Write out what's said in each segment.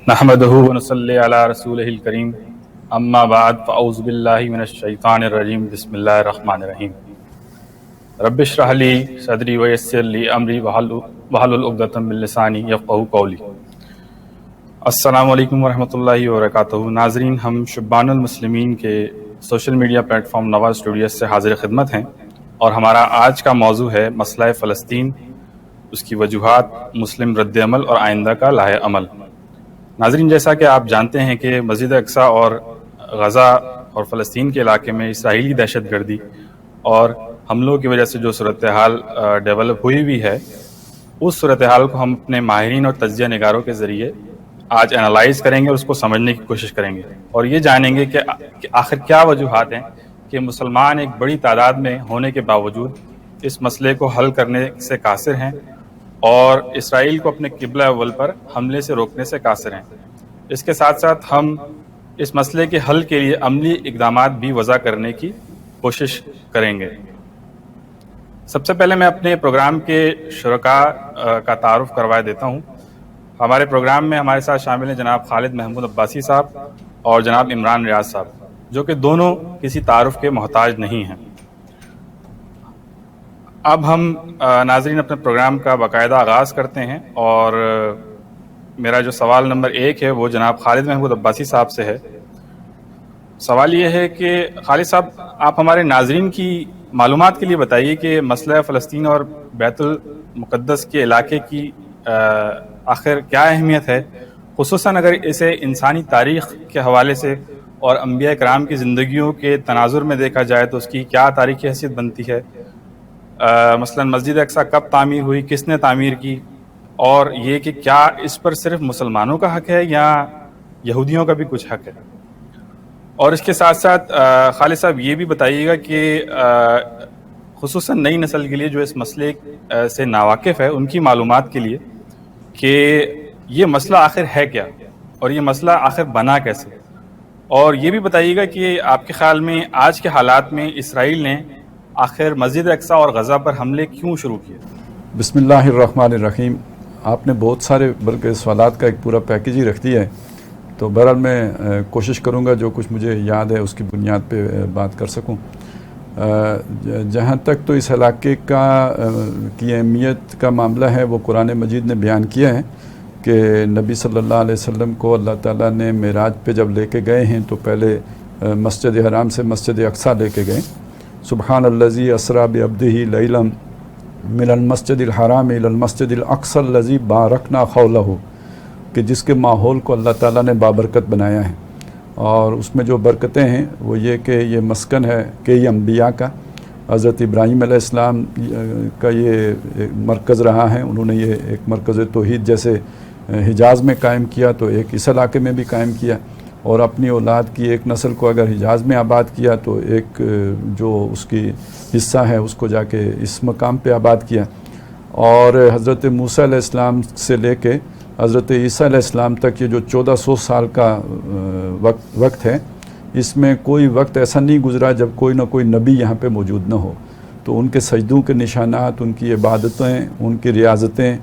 نحمدہ ونصلی علی رسولہ الکریم اما بعد فاعوذ باللہ من الشیطان الرجیم بسم اللہ الرحمن الرحیم رب اشرح لی صدری ویسر لی امری واحلل عقدۃ من لسانی یفقہوا قولی۔ السلام علیکم ورحمۃ اللہ وبرکاتہ۔ ناظرین، ہم شبان المسلمین کے سوشل میڈیا پلیٹ فارم نواز اسٹوڈیوز سے حاضر خدمت ہیں، اور ہمارا آج کا موضوع ہے مسئلہ فلسطین، اس کی وجوہات، مسلم رد عمل اور آئندہ کا لاہ عمل۔ ناظرین، جیسا کہ آپ جانتے ہیں کہ مسجد اقصیٰ اور غزہ اور فلسطین کے علاقے میں اسرائیلی دہشت گردی اور حملوں کی وجہ سے جو صورتحال ڈیولپ ہوئی ہے، اس صورتحال کو ہم اپنے ماہرین اور تجزیہ نگاروں کے ذریعے آج انالائز کریں گے اور اس کو سمجھنے کی کوشش کریں گے، اور یہ جانیں گے کہ آخر کیا وجوہات ہیں کہ مسلمان ایک بڑی تعداد میں ہونے کے باوجود اس مسئلے کو حل کرنے سے قاصر ہیں اور اسرائیل کو اپنے قبلہ اول پر حملے سے روکنے سے قاصر ہیں۔ اس کے ساتھ ساتھ ہم اس مسئلے کے حل کے لیے عملی اقدامات بھی وضع کرنے کی کوشش کریں گے۔ سب سے پہلے میں اپنے پروگرام کے شرکاء کا تعارف کروا دیتا ہوں۔ ہمارے پروگرام میں ہمارے ساتھ شامل ہیں جناب خالد محمود عباسی صاحب اور جناب عمران ریاض صاحب، جو کہ دونوں کسی تعارف کے محتاج نہیں ہیں۔ اب ہم ناظرین اپنے پروگرام کا باقاعدہ آغاز کرتے ہیں، اور میرا جو سوال نمبر 1 ہے وہ جناب خالد محمود عباسی صاحب سے ہے۔ سوال یہ ہے کہ خالد صاحب، آپ ہمارے ناظرین کی معلومات کے لیے بتائیے کہ مسئلہ فلسطین اور بیت المقدس کے علاقے کی آخر کیا اہمیت ہے، خصوصاً اگر اسے انسانی تاریخ کے حوالے سے اور انبیاء کرام کی زندگیوں کے تناظر میں دیکھا جائے تو اس کی کیا تاریخی حیثیت بنتی ہے۔ مثلا مسجد اقصیٰ کب تعمیر ہوئی، کس نے تعمیر کی، اور یہ کہ کیا اس پر صرف مسلمانوں کا حق ہے یا یہودیوں کا بھی کچھ حق ہے۔ اور اس کے ساتھ ساتھ خالد صاحب یہ بھی بتائیے گا کہ خصوصاً نئی نسل کے لیے جو اس مسئلے سے ناواقف ہے، ان کی معلومات کے لیے کہ یہ مسئلہ آخر ہے کیا اور یہ مسئلہ آخر بنا کیسے، اور یہ بھی بتائیے گا کہ آپ کے خیال میں آج کے حالات میں اسرائیل نے آخر مسجد اقصیٰ اور غزہ پر حملے کیوں شروع کیے۔ بسم اللہ الرحمن الرحیم۔ آپ نے بہت سارے بلکہ سوالات کا ایک پورا پیکیج ہی رکھ دیا ہے، تو بہرحال میں کوشش کروں گا جو کچھ مجھے یاد ہے اس کی بنیاد پہ بات کر سکوں۔ جہاں تک تو اس علاقے کی اہمیت کا معاملہ ہے، وہ قرآن مجید نے بیان کیا ہے کہ نبی صلی اللہ علیہ وسلم کو اللہ تعالیٰ نے معراج پہ جب لے کے گئے ہیں تو پہلے مسجد حرام سے مسجد اقصیٰ لے کے گئے۔ سبحان الذی اسریٰ بعبدہ لیلا من المسجد الحرام الی المسجد الاقصی الذی بارکنا حولہ، کہ جس کے ماحول کو اللہ تعالیٰ نے بابرکت بنایا ہے، اور اس میں جو برکتیں ہیں وہ یہ کہ یہ مسکن ہے کئی انبیاء کا۔ حضرت ابراہیم علیہ السلام کا یہ مرکز رہا ہے، انہوں نے یہ ایک مرکز توحید جیسے حجاز میں قائم کیا تو ایک اس علاقے میں بھی قائم کیا، اور اپنی اولاد کی ایک نسل کو اگر حجاز میں آباد کیا تو ایک جو اس کی حصہ ہے اس کو جا کے اس مقام پہ آباد کیا۔ اور حضرت موسیٰ علیہ السلام سے لے کے حضرت عیسیٰ علیہ السلام تک یہ جو 1400 سال کا وقت ہے، اس میں کوئی وقت ایسا نہیں گزرا جب کوئی نہ کوئی نبی یہاں پہ موجود نہ ہو۔ تو ان کے سجدوں کے نشانات، ان کی عبادتیں، ان کی ریاضتیں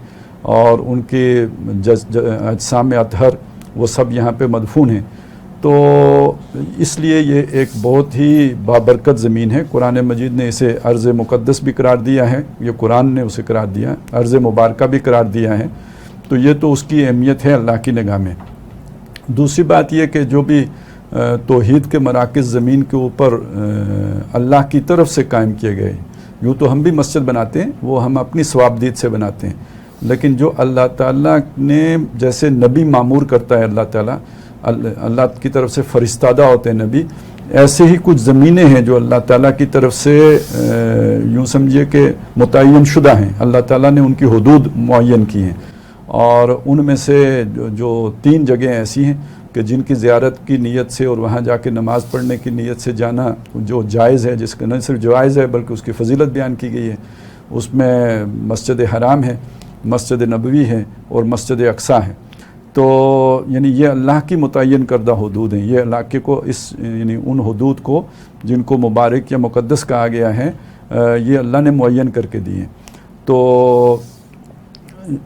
اور ان کے اجسام اطہر وہ سب یہاں پہ مدفون ہیں۔ تو اس لیے یہ ایک بہت ہی بابرکت زمین ہے۔ قرآن مجید نے اسے ارض مقدس بھی قرار دیا ہے، یہ قرآن نے اسے قرار دیا، ارض مبارکہ بھی قرار دیا ہے، تو یہ تو اس کی اہمیت ہے اللہ کی نگاہ میں۔ دوسری بات یہ کہ جو بھی توحید کے مراکز زمین کے اوپر اللہ کی طرف سے قائم کیے گئے، یوں تو ہم بھی مسجد بناتے ہیں، وہ ہم اپنی ثوابدید سے بناتے ہیں، لیکن جو اللہ تعالیٰ نے جیسے نبی معمور کرتا ہے، اللہ کی طرف سے فرستادہ ہوتے ہیں نبی، ایسے ہی کچھ زمینیں ہیں جو اللہ تعالیٰ کی طرف سے یوں سمجھیے کہ متعین شدہ ہیں، اللہ تعالیٰ نے ان کی حدود معین کی ہیں، اور ان میں سے جو 3 جگہیں ایسی ہیں کہ جن کی زیارت کی نیت سے اور وہاں جا کے نماز پڑھنے کی نیت سے جانا جو جائز ہے، جس کا نہ صرف جائز ہے بلکہ اس کی فضیلت بیان کی گئی ہے، اس میں مسجد حرام ہے، مسجد نبوی ہے اور مسجد اقصیٰ ہے۔ تو یعنی یہ اللہ کی متعین کردہ حدود ہیں، یہ علاقے کو یعنی ان حدود کو جن کو مبارک یا مقدس کہا گیا ہے، یہ اللہ نے معین کر کے دیے۔ تو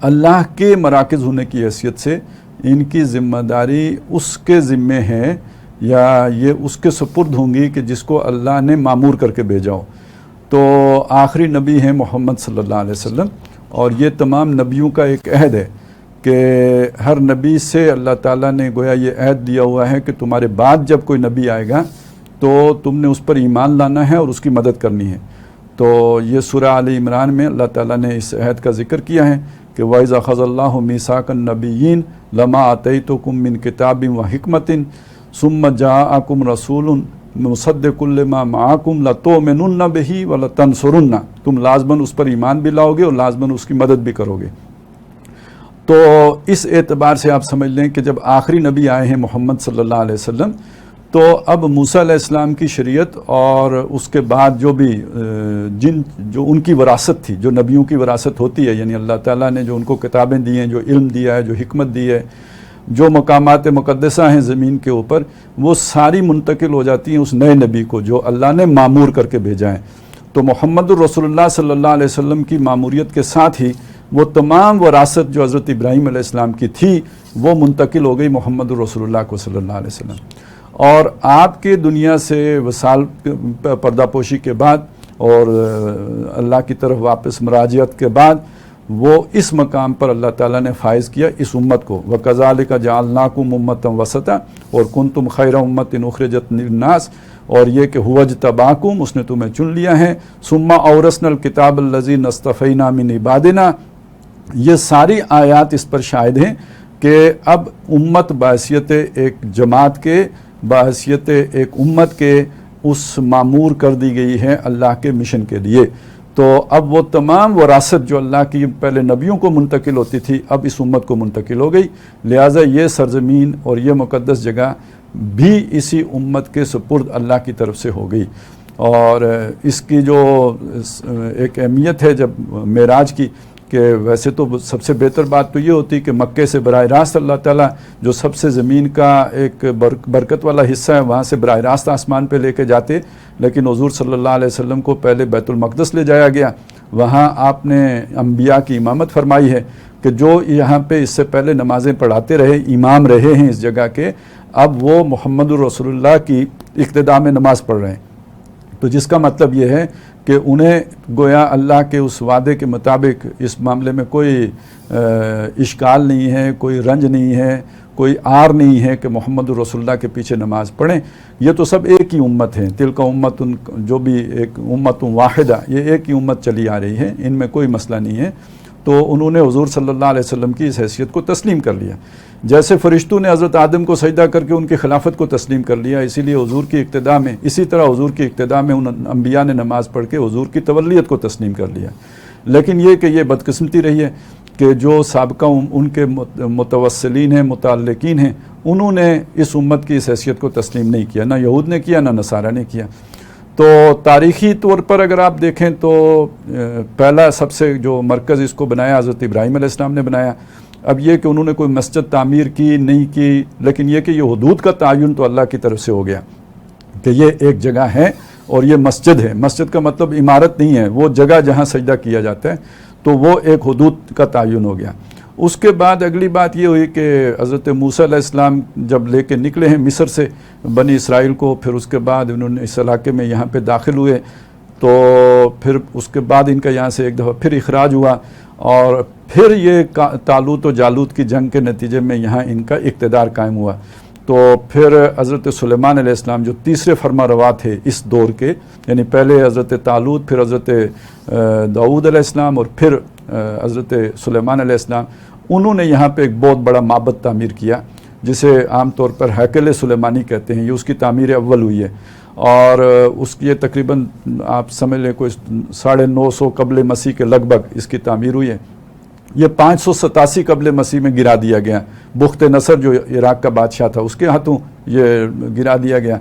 اللہ کے مراکز ہونے کی حیثیت سے ان کی ذمہ داری اس کے ذمے ہے یا یہ اس کے سپرد ہوں گی کہ جس کو اللہ نے معمور کر کے بھیجا ہو. تو آخری نبی ہیں محمد صلی اللہ علیہ وسلم، اور یہ تمام نبیوں کا ایک عہد ہے کہ ہر نبی سے اللہ تعالیٰ نے گویا یہ عہد دیا ہوا ہے کہ تمہارے بعد جب کوئی نبی آئے گا تو تم نے اس پر ایمان لانا ہے اور اس کی مدد کرنی ہے. تو یہ سورہ آل عمران میں اللہ تعالیٰ نے اس عہد کا ذکر کیا ہے کہ وَإِذَا أَخَذَ اللَّهُ مِيثَاقَ النَّبِيِّينَ لَمَا آتَيْتُكُم مِّن كِتَابٍ وَحِكْمَةٍ ثُمَّ جَاءَكُمْ رَسُولٌ مُصَدِّقٌ لِّمَا مَعَكُمْ لَتُؤْمِنُنَّ بِهِ وَلَتَنصُرُنَّ، تم لازماً اس پر ایمان بھی لاؤ گے اور لازماً اس کی مدد بھی کرو گے. تو اس اعتبار سے آپ سمجھ لیں کہ جب آخری نبی آئے ہیں محمد صلی اللہ علیہ وسلم، تو اب موسیٰ علیہ السلام کی شریعت اور اس کے بعد جو بھی جو ان کی وراثت تھی، جو نبیوں کی وراثت ہوتی ہے، یعنی اللہ تعالیٰ نے جو ان کو کتابیں دی ہیں، جو علم دیا ہے، جو حکمت دی ہے، جو مقامات مقدسہ ہیں زمین کے اوپر، وہ ساری منتقل ہو جاتی ہیں اس نئے نبی کو جو اللہ نے معمور کر کے بھیجا ہے. تو محمد الرسول اللہ صلی اللہ علیہ وسلم کی معموریت کے ساتھ ہی وہ تمام وراثت جو حضرت ابراہیم علیہ السلام کی تھی وہ منتقل ہو گئی محمد الرسول اللہ کو صلی اللہ علیہ وسلم. اور آپ کے دنیا سے وصال پردہ پوشی کے بعد اور اللہ کی طرف واپس مراجعت کے بعد وہ اس مقام پر اللہ تعالیٰ نے فائز کیا اس امت کو. وَكَذَلِكَ جَعَلْنَاكُمْ أُمَّةً وَسَطًا اور كُنْتُمْ خَيْرَ أُمَّةٍ أُخْرِجَتْ لِلنَّاسِ، اور یہ کہ هُوَ اجْتَبَاكُمْ، اس نے تمہیں چن لیا ہے. ثُمَّ أَوْرَثْنَا الْكِتَابَ الَّذِينَ اصْطَفَيْنَا مِنْ عِبَادِنَا، یہ ساری آیات اس پر شاہد ہیں کہ اب امت بحیثیت ایک جماعت کے، بحیثیت ایک امت کے اس معمور کر دی گئی ہے اللہ کے مشن کے لیے. تو اب وہ تمام وراثت جو اللہ کی پہلے نبیوں کو منتقل ہوتی تھی اب اس امت کو منتقل ہو گئی. لہٰذا یہ سرزمین اور یہ مقدس جگہ بھی اسی امت کے سپرد اللہ کی طرف سے ہو گئی. اور اس کی جو ایک اہمیت ہے جب معراج کی، کہ ویسے تو سب سے بہتر بات تو یہ ہوتی کہ مکے سے براہ راست اللہ تعالیٰ جو سب سے زمین کا ایک برکت والا حصہ ہے وہاں سے براہ راست آسمان پہ لے کے جاتے، لیکن حضور صلی اللہ علیہ وسلم کو پہلے بیت المقدس لے جایا گیا. وہاں آپ نے انبیاء کی امامت فرمائی ہے کہ جو یہاں پہ اس سے پہلے نمازیں پڑھاتے رہے، امام رہے ہیں اس جگہ کے، اب وہ محمد الرسول اللہ کی اقتداء میں نماز پڑھ رہے ہیں. تو جس کا مطلب یہ ہے کہ انہیں گویا اللہ کے اس وعدے کے مطابق اس معاملے میں کوئی اشکال نہیں ہے، کوئی رنج نہیں ہے، کوئی آر نہیں ہے کہ محمد الرسول اللہ کے پیچھے نماز پڑھیں. یہ تو سب ایک ہی امت ہے، تلک امت، جو بھی ایک امت واحدہ، یہ ایک ہی امت چلی آ رہی ہے، ان میں کوئی مسئلہ نہیں ہے. تو انہوں نے حضور صلی اللہ علیہ وسلم کی اس حیثیت کو تسلیم کر لیا. جیسے فرشتوں نے حضرت آدم کو سجدہ کر کے ان کی خلافت کو تسلیم کر لیا، اسی لیے حضور کی اقتداء میں، اسی طرح حضور کی اقتداء میں ان انبیاء نے نماز پڑھ کے حضور کی تولیت کو تسلیم کر لیا. لیکن یہ کہ یہ بدقسمتی رہی ہے کہ جو سابقہ ان کے متوسلین ہیں، متعلقین ہیں، انہوں نے اس امت کی اس حیثیت کو تسلیم نہیں کیا، نہ یہود نے کیا، نہ نصارہ نے کیا. تو تاریخی طور پر اگر آپ دیکھیں تو پہلا سب سے جو مرکز اس کو بنایا حضرت ابراہیم علیہ السلام نے بنایا. اب یہ کہ انہوں نے کوئی مسجد تعمیر کی نہیں کی، لیکن یہ کہ یہ حدود کا تعین تو اللہ کی طرف سے ہو گیا کہ یہ ایک جگہ ہے اور یہ مسجد ہے. مسجد کا مطلب عمارت نہیں ہے، وہ جگہ جہاں سجدہ کیا جاتا ہے، تو وہ ایک حدود کا تعین ہو گیا. اس کے بعد اگلی بات یہ ہوئی کہ حضرت موسیٰ علیہ السلام جب لے کے نکلے ہیں مصر سے بنی اسرائیل کو، پھر اس کے بعد انہوں نے اس علاقے میں یہاں پہ داخل ہوئے، تو پھر اس کے بعد ان کا یہاں سے ایک دفعہ پھر اخراج ہوا، اور پھر یہ طالوت و جالوت کی جنگ کے نتیجے میں یہاں ان کا اقتدار قائم ہوا. تو پھر حضرت سلیمان علیہ السلام جو تیسرے فرما روا تھے اس دور کے، یعنی پہلے حضرت طالوت، پھر حضرت داؤد علیہ السلام اور پھر حضرت سلیمان علیہ السلام، انہوں نے یہاں پہ ایک بہت بڑا معبد تعمیر کیا جسے عام طور پر ہیکل سلیمانی کہتے ہیں. یہ اس کی تعمیر اول ہوئی ہے، اور اس کی یہ تقریباً آپ سمجھ لیں کوئی 950 قبل مسیح کے لگ بھگ اس کی تعمیر ہوئی ہے. یہ 587 قبل مسیح میں گرا دیا گیا. بخت نصر جو عراق کا بادشاہ تھا اس کے ہاتھوں یہ گرا دیا گیا.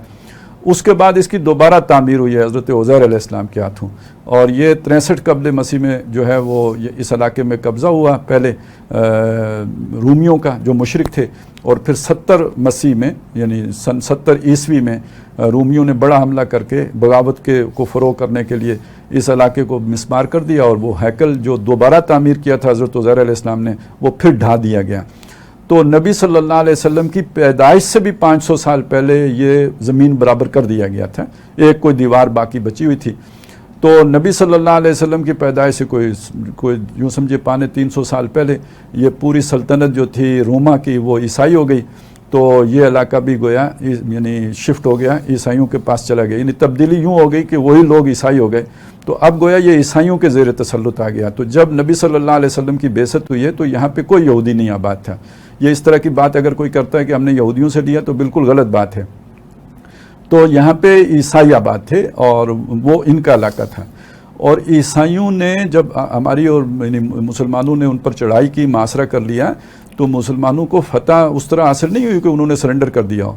اس کے بعد اس کی دوبارہ تعمیر ہوئی ہے حضرت عزیر علیہ السلام کے ہاتھوں، اور یہ 63 قبل مسیح میں جو ہے وہ اس علاقے میں قبضہ ہوا پہلے رومیوں کا جو مشرک تھے، اور پھر 70 مسیح میں یعنی سن 70 عیسوی میں رومیوں نے بڑا حملہ کر کے بغاوت کو فروغ کرنے کے لیے اس علاقے کو مسمار کر دیا، اور وہ ہیکل جو دوبارہ تعمیر کیا تھا حضرت عزیر علیہ السلام نے وہ پھر ڈھا دیا گیا. تو نبی صلی اللہ علیہ وسلم کی پیدائش سے بھی 500 سال پہلے یہ زمین برابر کر دیا گیا تھا، ایک کوئی دیوار باقی بچی ہوئی تھی۔ تو نبی صلی اللہ علیہ وسلم کی پیدائش سے کوئی یوں سمجھے 350 سال پہلے یہ پوری سلطنت جو تھی روما کی وہ عیسائی ہو گئی، تو یہ علاقہ بھی گویا یعنی شفٹ ہو گیا، عیسائیوں کے پاس چلا گیا، یعنی تبدیلی یوں ہو گئی کہ وہی لوگ عیسائی ہو گئے، تو اب گویا یہ عیسائیوں کے زیر تسلط آ گیا۔ تو جب نبی صلی اللہ علیہ وسلم کی بعثت ہوئی ہے تو یہاں پہ کوئی یہودی نہیں آباد تھا۔ یہ اس طرح کی بات اگر کوئی کرتا ہے کہ ہم نے یہودیوں سے لیا تو بالکل غلط بات ہے۔ تو یہاں پہ عیسائی آباد تھے اور وہ ان کا علاقہ تھا، اور عیسائیوں نے جب ہماری اور مسلمانوں نے ان پر چڑھائی کی، محاصرہ کر لیا، تو مسلمانوں کو فتح اس طرح حاصل نہیں ہوئی کہ انہوں نے سرنڈر کر دیا ہو۔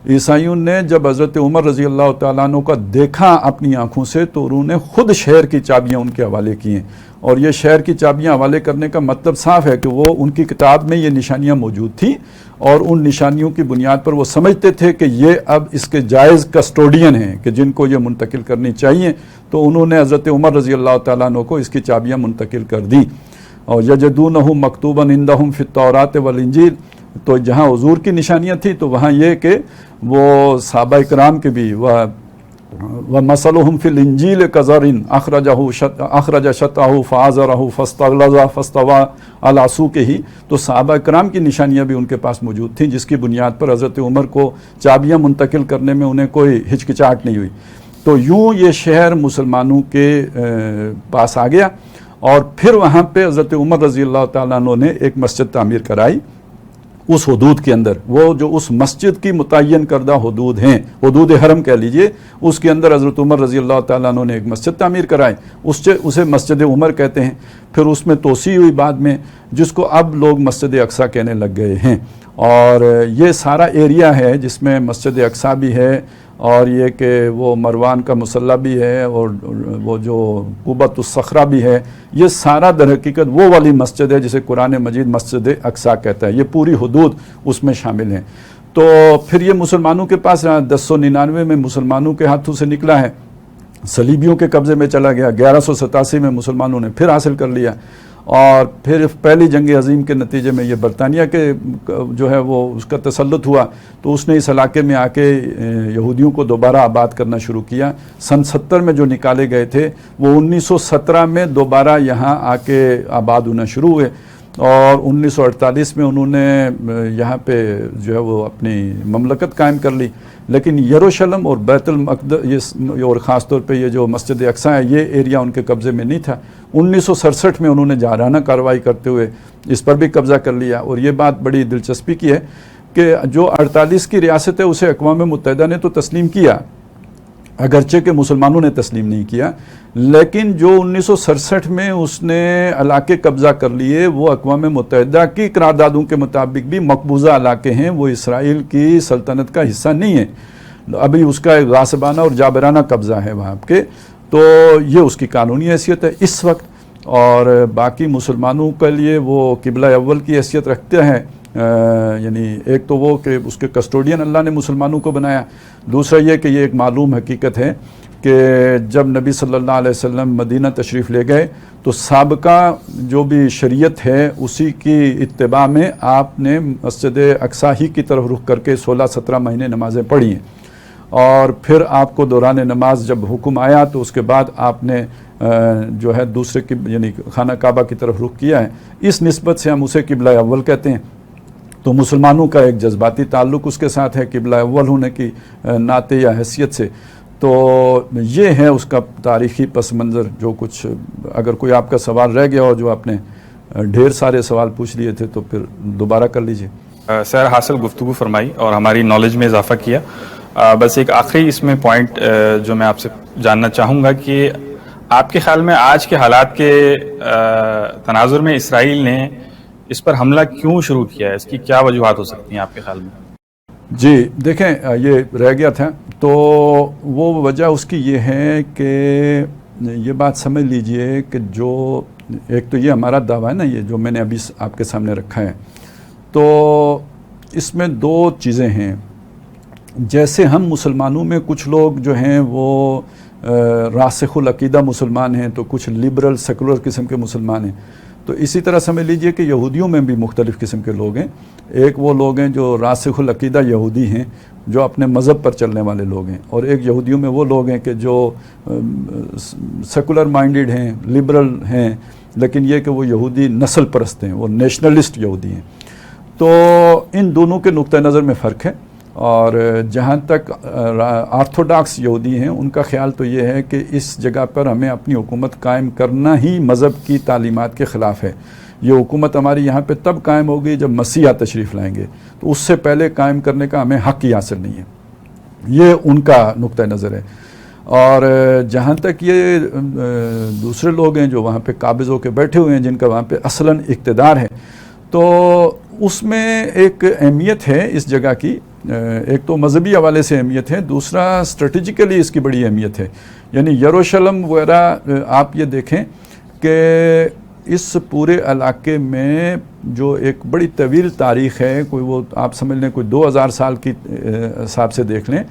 عیسائیوں نے جب حضرت عمر رضی اللہ تعالیٰ عنہ کا دیکھا اپنی آنکھوں سے تو انہوں نے خود شہر کی چابیاں ان کے حوالے کی ہیں، اور یہ شہر کی چابیاں حوالے کرنے کا مطلب صاف ہے کہ وہ ان کی کتاب میں یہ نشانیاں موجود تھیں، اور ان نشانیوں کی بنیاد پر وہ سمجھتے تھے کہ یہ اب اس کے جائز کسٹوڈین ہیں کہ جن کو یہ منتقل کرنی چاہیے، تو انہوں نے حضرت عمر رضی اللہ تعالیٰ عنہ کو اس کی چابیاں منتقل کر دیں۔ اور یجدونہ مکتوبا عندہم فی التوراۃ والانجیل، تو جہاں حضور کی نشانیاں تھیں تو وہاں یہ کہ وہ صحابہ کرام کے بھی وَمَثَلُهُمْ فِي الْإِنْجِيلِ كَزَرْعٍ أَخْرَجَ شَطْأَهُ فَآزَرَهُ فَاسْتَغْلَظَ فَاسْتَوَىٰ عَلَىٰ سُوقِهِ، تو صحابہ کرام کی نشانیاں بھی ان کے پاس موجود تھیں، جس کی بنیاد پر حضرت عمر کو چابیاں منتقل کرنے میں انہیں کوئی ہچکچاہٹ نہیں ہوئی۔ تو یوں یہ شہر مسلمانوں کے پاس آ گیا، اور پھر وہاں پہ حضرت عمر رضی اللہ تعالیٰ عنہ نے ایک مسجد تعمیر کرائی اس حدود کے اندر، وہ جو اس مسجد کی متعین کردہ حدود ہیں، حدود حرم کہہ لیجئے، اس کے اندر حضرت عمر رضی اللہ تعالیٰ عنہ نے ایک مسجد تعمیر کرائی، اسے مسجد عمر کہتے ہیں۔ پھر اس میں توسیع ہوئی بعد میں، جس کو اب لوگ مسجد اقصیٰ کہنے لگ گئے ہیں، اور یہ سارا ایریا ہے جس میں مسجد اقصیٰ بھی ہے، اور یہ کہ وہ مروان کا مصلی بھی ہے، اور وہ جو قبۃ الصخرہ بھی ہے، یہ سارا در حقیقت وہ والی مسجد ہے جسے قرآن مجید مسجد اقصیٰ کہتا ہے، یہ پوری حدود اس میں شامل ہیں۔ تو پھر یہ مسلمانوں کے پاس 1099 میں مسلمانوں کے ہاتھوں سے نکلا ہے، صلیبیوں کے قبضے میں چلا گیا، 1187 میں مسلمانوں نے پھر حاصل کر لیا، اور پھر پہلی جنگ عظیم کے نتیجے میں یہ برطانیہ کے جو ہے وہ اس کا تسلط ہوا، تو اس نے اس علاقے میں آ کے یہودیوں کو دوبارہ آباد کرنا شروع کیا۔ سن 70 میں جو نکالے گئے تھے وہ 1917 میں دوبارہ یہاں آ کے آباد ہونا شروع ہوئے، اور 1948 میں انہوں نے یہاں پہ جو ہے وہ اپنی مملکت قائم کر لی، لیکن یروشلم اور بیت المقدس اور خاص طور پہ یہ جو مسجد اقصیٰ ہے یہ ایریا ان کے قبضے میں نہیں تھا۔ 1967 میں انہوں نے جارحانہ کارروائی کرتے ہوئے اس پر بھی قبضہ کر لیا، اور یہ بات بڑی دلچسپی کی ہے کہ جو 48 کی ریاست ہے اسے اقوام متحدہ نے تو تسلیم کیا، اگرچہ کہ مسلمانوں نے تسلیم نہیں کیا، لیکن جو 1967 میں اس نے علاقے قبضہ کر لیے وہ اقوام متحدہ کی قراردادوں کے مطابق بھی مقبوضہ علاقے ہیں، وہ اسرائیل کی سلطنت کا حصہ نہیں ہے، ابھی اس کا ایک غاصبانہ اور جابرانہ قبضہ ہے وہاں کے، تو یہ اس کی قانونی حیثیت ہے اس وقت۔ اور باقی مسلمانوں کے لیے وہ قبلہ اول کی حیثیت رکھتے ہیں، یعنی ایک تو وہ کہ اس کے کسٹوڈین اللہ نے مسلمانوں کو بنایا، دوسرا یہ کہ یہ ایک معلوم حقیقت ہے کہ جب نبی صلی اللہ علیہ وسلم مدینہ تشریف لے گئے تو سابقہ جو بھی شریعت ہے اسی کی اتباع میں آپ نے مسجد اقصیٰ ہی کی طرف رخ کر کے 16-17 مہینے نمازیں پڑھی ہیں، اور پھر آپ کو دوران نماز جب حکم آیا تو اس کے بعد آپ نے جو ہے دوسرے کی یعنی خانہ کعبہ کی طرف رخ کیا ہے، اس نسبت سے ہم اسے قبلہ اول کہتے ہیں۔ تو مسلمانوں کا ایک جذباتی تعلق اس کے ساتھ ہے قبلہ اول ہونے کی نعت یا حیثیت سے۔ تو یہ ہے اس کا تاریخی پس منظر، جو کچھ اگر کوئی آپ کا سوال رہ گیا ہو، جو آپ نے ڈھیر سارے سوال پوچھ لیے تھے، تو پھر دوبارہ کر لیجئے۔ سیر حاصل گفتگو فرمائی اور ہماری نالج میں اضافہ کیا۔ بس ایک آخری اس میں پوائنٹ جو میں آپ سے جاننا چاہوں گا کہ آپ کے خیال میں آج کے حالات کے تناظر میں اسرائیل نے اس پر حملہ کیوں شروع کیا ہے؟ اس کی کیا وجوہات ہو سکتی ہیں آپ کے خیال میں؟ جی دیکھیں، یہ رہ گیا تھا، تو وہ وجہ اس کی یہ ہے کہ یہ بات سمجھ لیجئے کہ جو ایک تو یہ ہمارا دعویٰ ہے نا، یہ جو میں نے ابھی آپ کے سامنے رکھا ہے، تو اس میں دو چیزیں ہیں۔ جیسے ہم مسلمانوں میں کچھ لوگ جو ہیں وہ راسخ العقیدہ مسلمان ہیں، تو کچھ لبرل سیکولر قسم کے مسلمان ہیں، تو اسی طرح سمجھ لیجئے کہ یہودیوں میں بھی مختلف قسم کے لوگ ہیں. ایک وہ لوگ ہیں جو راسخ العقیدہ یہودی ہیں، جو اپنے مذہب پر چلنے والے لوگ ہیں، اور ایک یہودیوں میں وہ لوگ ہیں کہ جو سیکولر مائنڈڈ ہیں، لبرل ہیں، لیکن یہ کہ وہ یہودی نسل پرست ہیں، وہ نیشنلسٹ یہودی ہیں. تو ان دونوں کے نقطہ نظر میں فرق ہے. اور جہاں تک آرتھوڈاکس یہودی ہیں، ان کا خیال تو یہ ہے کہ اس جگہ پر ہمیں اپنی حکومت قائم کرنا ہی مذہب کی تعلیمات کے خلاف ہے. یہ حکومت ہماری یہاں پہ تب قائم ہوگی جب مسیح تشریف لائیں گے، تو اس سے پہلے قائم کرنے کا ہمیں حق ہی حاصل نہیں ہے. یہ ان کا نقطہ نظر ہے. اور جہاں تک یہ دوسرے لوگ ہیں جو وہاں پہ قابض ہو کے بیٹھے ہوئے ہیں، جن کا وہاں پہ اصلاً اقتدار ہے، تو اس میں ایک اہمیت ہے اس جگہ کی. ایک تو مذہبی حوالے سے اہمیت ہے، دوسرا اسٹریٹجیکلی اس کی بڑی اہمیت ہے. یعنی یروشلم وغیرہ آپ یہ دیکھیں کہ اس پورے علاقے میں جو ایک بڑی طویل تاریخ ہے، کوئی وہ آپ سمجھ لیں کوئی 2000 سال کی حساب سے دیکھ لیں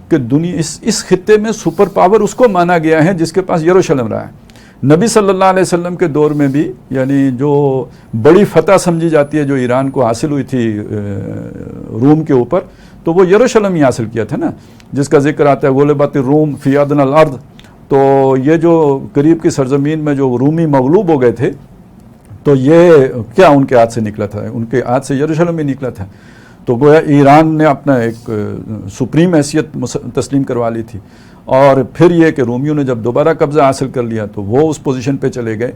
کہ دنیا اس خطے میں سپر پاور اس کو مانا گیا ہے جس کے پاس یروشلم رہا ہے. نبی صلی اللہ علیہ وسلم کے دور میں بھی، یعنی جو بڑی فتح سمجھی جاتی ہے جو ایران کو حاصل ہوئی تھی روم کے اوپر، تو وہ یروشلم ہی حاصل کیا تھا نا، جس کا ذکر آتا ہے غلبت الروم فی ادنی الارض. تو یہ جو قریب کی سرزمین میں جو رومی مغلوب ہو گئے تھے، تو یہ کیا ان کے ہاتھ سے نکلا تھا؟ ان کے ہاتھ سے یروشلم ہی نکلا تھا. تو گویا ایران نے اپنا ایک سپریم حیثیت تسلیم کروا لی تھی. اور پھر یہ کہ رومیوں نے جب دوبارہ قبضہ حاصل کر لیا تو وہ اس پوزیشن پہ چلے گئے.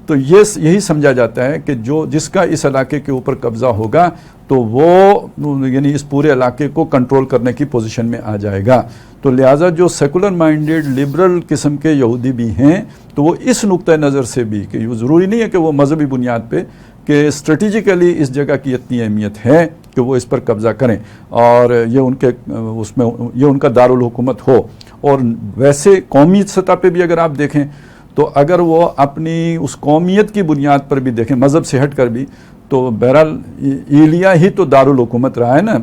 تو یہی سمجھا جاتا ہے کہ جس کا اس علاقے کے اوپر قبضہ ہوگا تو وہ یعنی اس پورے علاقے کو کنٹرول کرنے کی پوزیشن میں آ جائے گا. تو لہٰذا جو سیکولر مائنڈڈ لبرل قسم کے یہودی بھی ہیں، تو وہ اس نقطہ نظر سے بھی کہ یہ ضروری نہیں ہے کہ وہ مذہبی بنیاد پہ، کہ اسٹریٹجیکلی اس جگہ کی اتنی اہمیت ہے کہ وہ اس پر قبضہ کریں اور یہ ان کے اس میں یہ ان کا دارالحکومت ہو. اور ویسے قومی سطح پہ بھی اگر آپ دیکھیں تو اگر وہ اپنی اس قومیت کی بنیاد پر بھی دیکھیں، مذہب سے ہٹ کر بھی، تو بہرحال ایلیا ہی تو دارالحکومت رہا ہے نا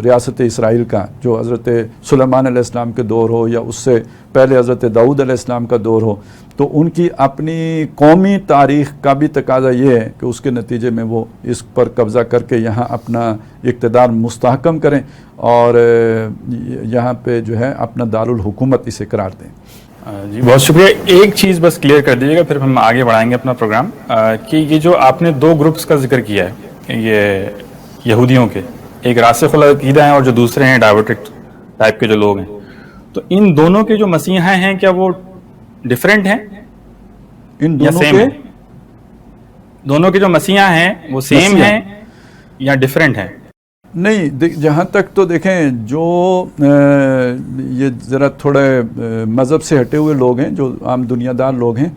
ریاست اسرائیل کا، جو حضرت سلیمان علیہ السلام کے دور ہو یا اس سے پہلے حضرت داؤد علیہ السلام کا دور ہو. تو ان کی اپنی قومی تاریخ کا بھی تقاضا یہ ہے کہ اس کے نتیجے میں وہ اس پر قبضہ کر کے یہاں اپنا اقتدار مستحکم کریں اور یہاں پہ جو ہے اپنا دارالحکومت اسے قرار دیں. جی بہت شکریہ. ایک چیز بس کلیئر کر دیجیے گا، پھر ہم آگے بڑھائیں گے اپنا پروگرام، کہ یہ جو آپ نے دو گروپس کا ذکر کیا ہے یہ یہودیوں کے، ایک راسخ العقیدہ ہیں اور جو دوسرے ہیں ڈائیورٹڈ ٹائپ کے جو لوگ ہیں، تو ان دونوں کے جو مسیحا ہیں کیا وہ ڈیفرنٹ ہیں؟ ان دونوں کے جو مسیحا ہیں وہ سیم ہیں یا ڈیفرنٹ ہیں؟ نہیں، جہاں تک تو دیکھیں جو یہ ذرا تھوڑے مذہب سے ہٹے ہوئے لوگ ہیں، جو عام دنیا دار لوگ ہیں،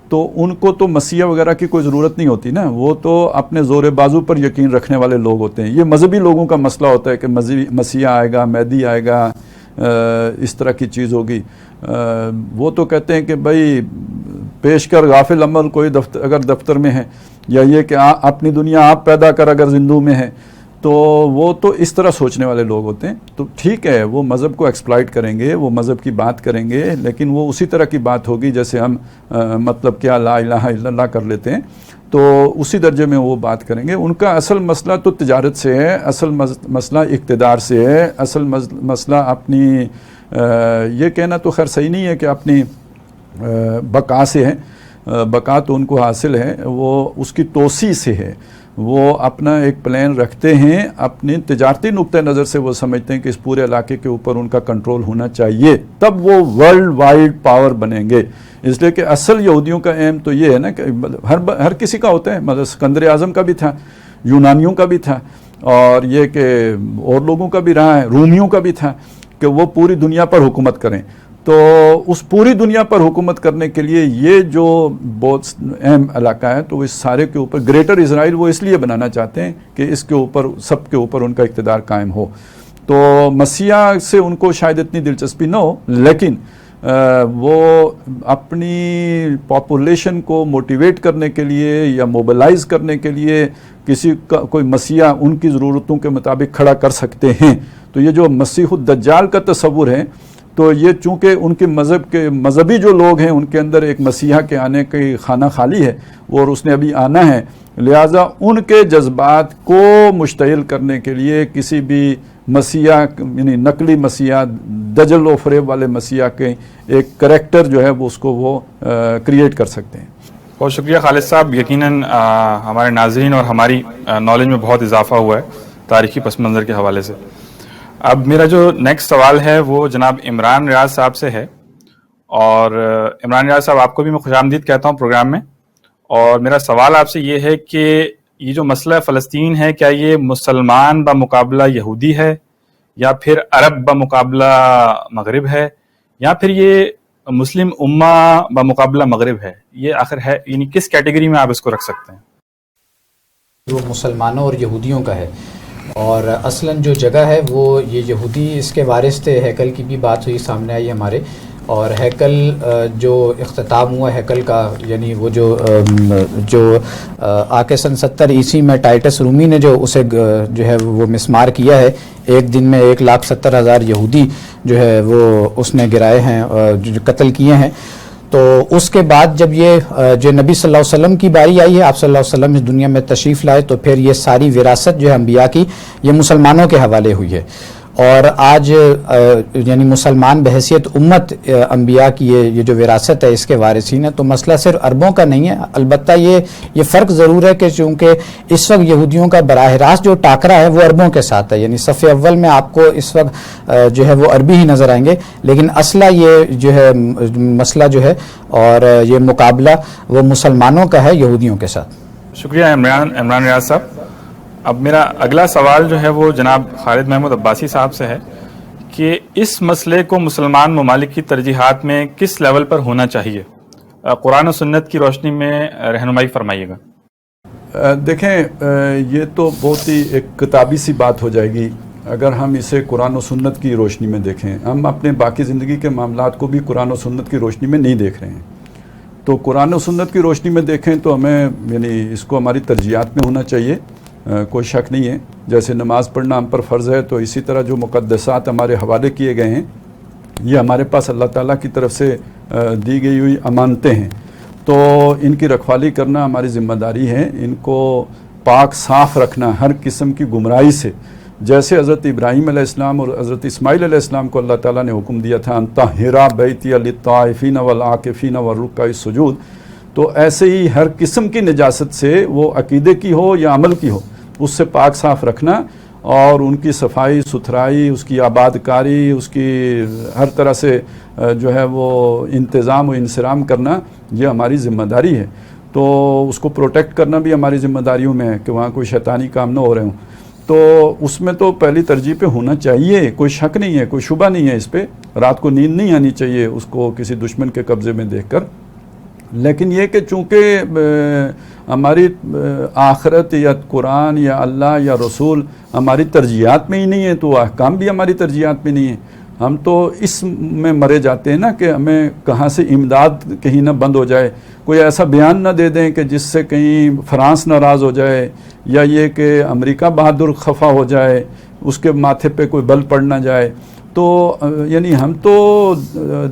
تو ان کو تو مسیح وغیرہ کی کوئی ضرورت نہیں ہوتی نا. وہ تو اپنے زور بازو پر یقین رکھنے والے لوگ ہوتے ہیں. یہ مذہبی لوگوں کا مسئلہ ہوتا ہے کہ مسیح آئے گا، مہدی آئے گا، اس طرح کی چیز ہوگی. وہ تو کہتے ہیں کہ بھائی پیش کر غافل عمل کوئی اگر دفتر میں ہے، یا یہ کہ اپنی دنیا آپ پیدا کر اگر زندوں میں ہے، تو وہ تو اس طرح سوچنے والے لوگ ہوتے ہیں. تو ٹھیک ہے، وہ مذہب کو ایکسپلائٹ کریں گے، وہ مذہب کی بات کریں گے، لیکن وہ اسی طرح کی بات ہوگی جیسے ہم مطلب کیا لا الہ الا اللہ کر لیتے ہیں، تو اسی درجے میں وہ بات کریں گے. ان کا اصل مسئلہ تو تجارت سے ہے، اصل مسئلہ اقتدار سے ہے، اصل مسئلہ اپنی یہ کہنا تو خیر صحیح نہیں ہے کہ اپنی بقا سے ہے. بقا تو ان کو حاصل ہے، وہ اس کی توسیع سے ہے. وہ اپنا ایک پلان رکھتے ہیں، اپنے تجارتی نقطہ نظر سے وہ سمجھتے ہیں کہ اس پورے علاقے کے اوپر ان کا کنٹرول ہونا چاہیے، تب وہ ورلڈ وائڈ پاور بنیں گے. اس لیے کہ اصل یہودیوں کا ایم تو یہ ہے نا کہ ہر کسی کا ہوتا ہے، مطلب اسکندر اعظم کا بھی تھا، یونانیوں کا بھی تھا، اور یہ کہ اور لوگوں کا بھی رہا ہے، رومیوں کا بھی تھا کہ وہ پوری دنیا پر حکومت کریں. تو اس پوری دنیا پر حکومت کرنے کے لیے یہ جو بہت اہم علاقہ ہے، تو اس سارے کے اوپر گریٹر اسرائیل وہ اس لیے بنانا چاہتے ہیں کہ اس کے اوپر سب کے اوپر ان کا اقتدار قائم ہو. تو مسیح سے ان کو شاید اتنی دلچسپی نہ ہو، لیکن وہ اپنی پاپولیشن کو موٹیویٹ کرنے کے لیے یا موبلائز کرنے کے لیے کسی کا کوئی مسیح ان کی ضرورتوں کے مطابق کھڑا کر سکتے ہیں. تو یہ جو مسیح الدجال کا تصور ہے، تو یہ چونکہ ان کے مذہبی جو لوگ ہیں ان کے اندر ایک مسیحا کے آنے کی خانہ خالی ہے اور اس نے ابھی آنا ہے، لہٰذا ان کے جذبات کو مشتعل کرنے کے لیے کسی بھی مسیحا یعنی نقلی مسیحا دجل و فریب والے مسیحا کے ایک کریکٹر جو ہے وہ اس کو وہ کریٹ کر سکتے ہیں۔ بہت شکریہ خالد صاحب، یقیناً ہمارے ناظرین اور ہماری نالج میں بہت اضافہ ہوا ہے تاریخی پس منظر کے حوالے سے۔ اب میرا جو نیکسٹ سوال ہے وہ جناب عمران ریاض صاحب سے ہے، اور عمران ریاض صاحب آپ کو بھی میں خوش آمدید کہتا ہوں پروگرام میں، اور میرا سوال آپ سے یہ ہے کہ یہ جو مسئلہ فلسطین ہے کیا یہ مسلمان بمقابلہ یہودی ہے، یا پھر عرب بمقابلہ مغرب ہے، یا پھر یہ مسلم امہ بمقابلہ مغرب ہے، یہ آخر ہے یعنی کس کیٹیگری میں آپ اس کو رکھ سکتے ہیں؟ وہ مسلمانوں اور یہودیوں کا ہے، اور اصلاً جو جگہ ہے وہ یہ یہودی اس کے وارث تھے۔ ہیکل کی بھی بات ہوئی، سامنے آئی ہمارے، اور ہیکل جو اختتام ہوا ہیکل کا، یعنی وہ جو آکے سن 70 عیسوی میں ٹائٹس رومی نے جو اسے جو ہے وہ مسمار کیا ہے، ایک دن میں 1,70,000 یہودی جو ہے وہ اس نے گرائے ہیں، جو قتل کیے ہیں۔ تو اس کے بعد جب یہ جو نبی صلی اللہ علیہ وسلم کی باری آئی ہے، آپ صلی اللہ علیہ وسلم اس دنیا میں تشریف لائے، تو پھر یہ ساری وراثت جو ہے انبیاء کی یہ مسلمانوں کے حوالے ہوئی ہے، اور آج یعنی مسلمان بحیثیت امت انبیاء کی یہ جو وراثت ہے اس کے وارثین ہیں۔ تو مسئلہ صرف عربوں کا نہیں ہے، البتہ یہ فرق ضرور ہے کہ چونکہ اس وقت یہودیوں کا براہ راست جو ٹاکرا ہے وہ عربوں کے ساتھ ہے، یعنی صف اول میں آپ کو اس وقت جو ہے وہ عربی ہی نظر آئیں گے، لیکن اصلہ یہ جو ہے مسئلہ جو ہے اور یہ مقابلہ وہ مسلمانوں کا ہے یہودیوں کے ساتھ۔ شکریہ عمران ریاض صاحب۔ اب میرا اگلا سوال جو ہے وہ جناب خالد محمود عباسی صاحب سے ہے کہ اس مسئلے کو مسلمان ممالک کی ترجیحات میں کس لیول پر ہونا چاہیے؟ قرآن و سنت کی روشنی میں رہنمائی فرمائیے گا۔ دیکھیں، یہ تو بہت ہی ایک کتابی سی بات ہو جائے گی اگر ہم اسے قرآن و سنت کی روشنی میں دیکھیں۔ ہم اپنے باقی زندگی کے معاملات کو بھی قرآن و سنت کی روشنی میں نہیں دیکھ رہے ہیں، تو قرآن و سنت کی روشنی میں دیکھیں تو ہمیں یعنی اس کو ہماری ترجیحات میں ہونا چاہیے، کوئی شک نہیں ہے۔ جیسے نماز پڑھنا ہم پر فرض ہے، تو اسی طرح جو مقدسات ہمارے حوالے کیے گئے ہیں یہ ہمارے پاس اللہ تعالیٰ کی طرف سے دی گئی ہوئی امانتیں ہیں، تو ان کی رکھوالی کرنا ہماری ذمہ داری ہے، ان کو پاک صاف رکھنا ہر قسم کی گمراہی سے۔ جیسے حضرت ابراہیم علیہ السلام اور حضرت اسماعیل علیہ السلام کو اللہ تعالیٰ نے حکم دیا تھا ان طہرا بیتی للطائفین والعاکفین والرکع السجود، تو ایسے ہی ہر قسم کی نجاست سے، وہ عقیدے کی ہو یا عمل کی ہو، اس سے پاک صاف رکھنا اور ان کی صفائی ستھرائی، اس کی آباد کاری، اس کی ہر طرح سے جو ہے وہ انتظام و انصرام کرنا، یہ ہماری ذمہ داری ہے۔ تو اس کو پروٹیکٹ کرنا بھی ہماری ذمہ داریوں میں ہے کہ وہاں کوئی شیطانی کام نہ ہو رہے ہوں، تو اس میں تو پہلی ترجیح پہ ہونا چاہیے، کوئی شک نہیں ہے، کوئی شبہ نہیں ہے اس پہ۔ رات کو نیند نہیں آنی چاہیے اس کو کسی دشمن کے قبضے میں دیکھ کر، لیکن یہ کہ چونکہ ہماری آخرت یا قرآن یا اللہ یا رسول ہماری ترجیحات میں ہی نہیں ہے، تو احکام بھی ہماری ترجیحات میں نہیں ہے۔ ہم تو اس میں مرے جاتے ہیں نا کہ ہمیں کہاں سے امداد کہیں نہ بند ہو جائے، کوئی ایسا بیان نہ دے دیں کہ جس سے کہیں فرانس ناراض ہو جائے، یا یہ کہ امریکہ بہادر خفا ہو جائے، اس کے ماتھے پہ کوئی بل پڑ نہ جائے۔ تو یعنی ہم تو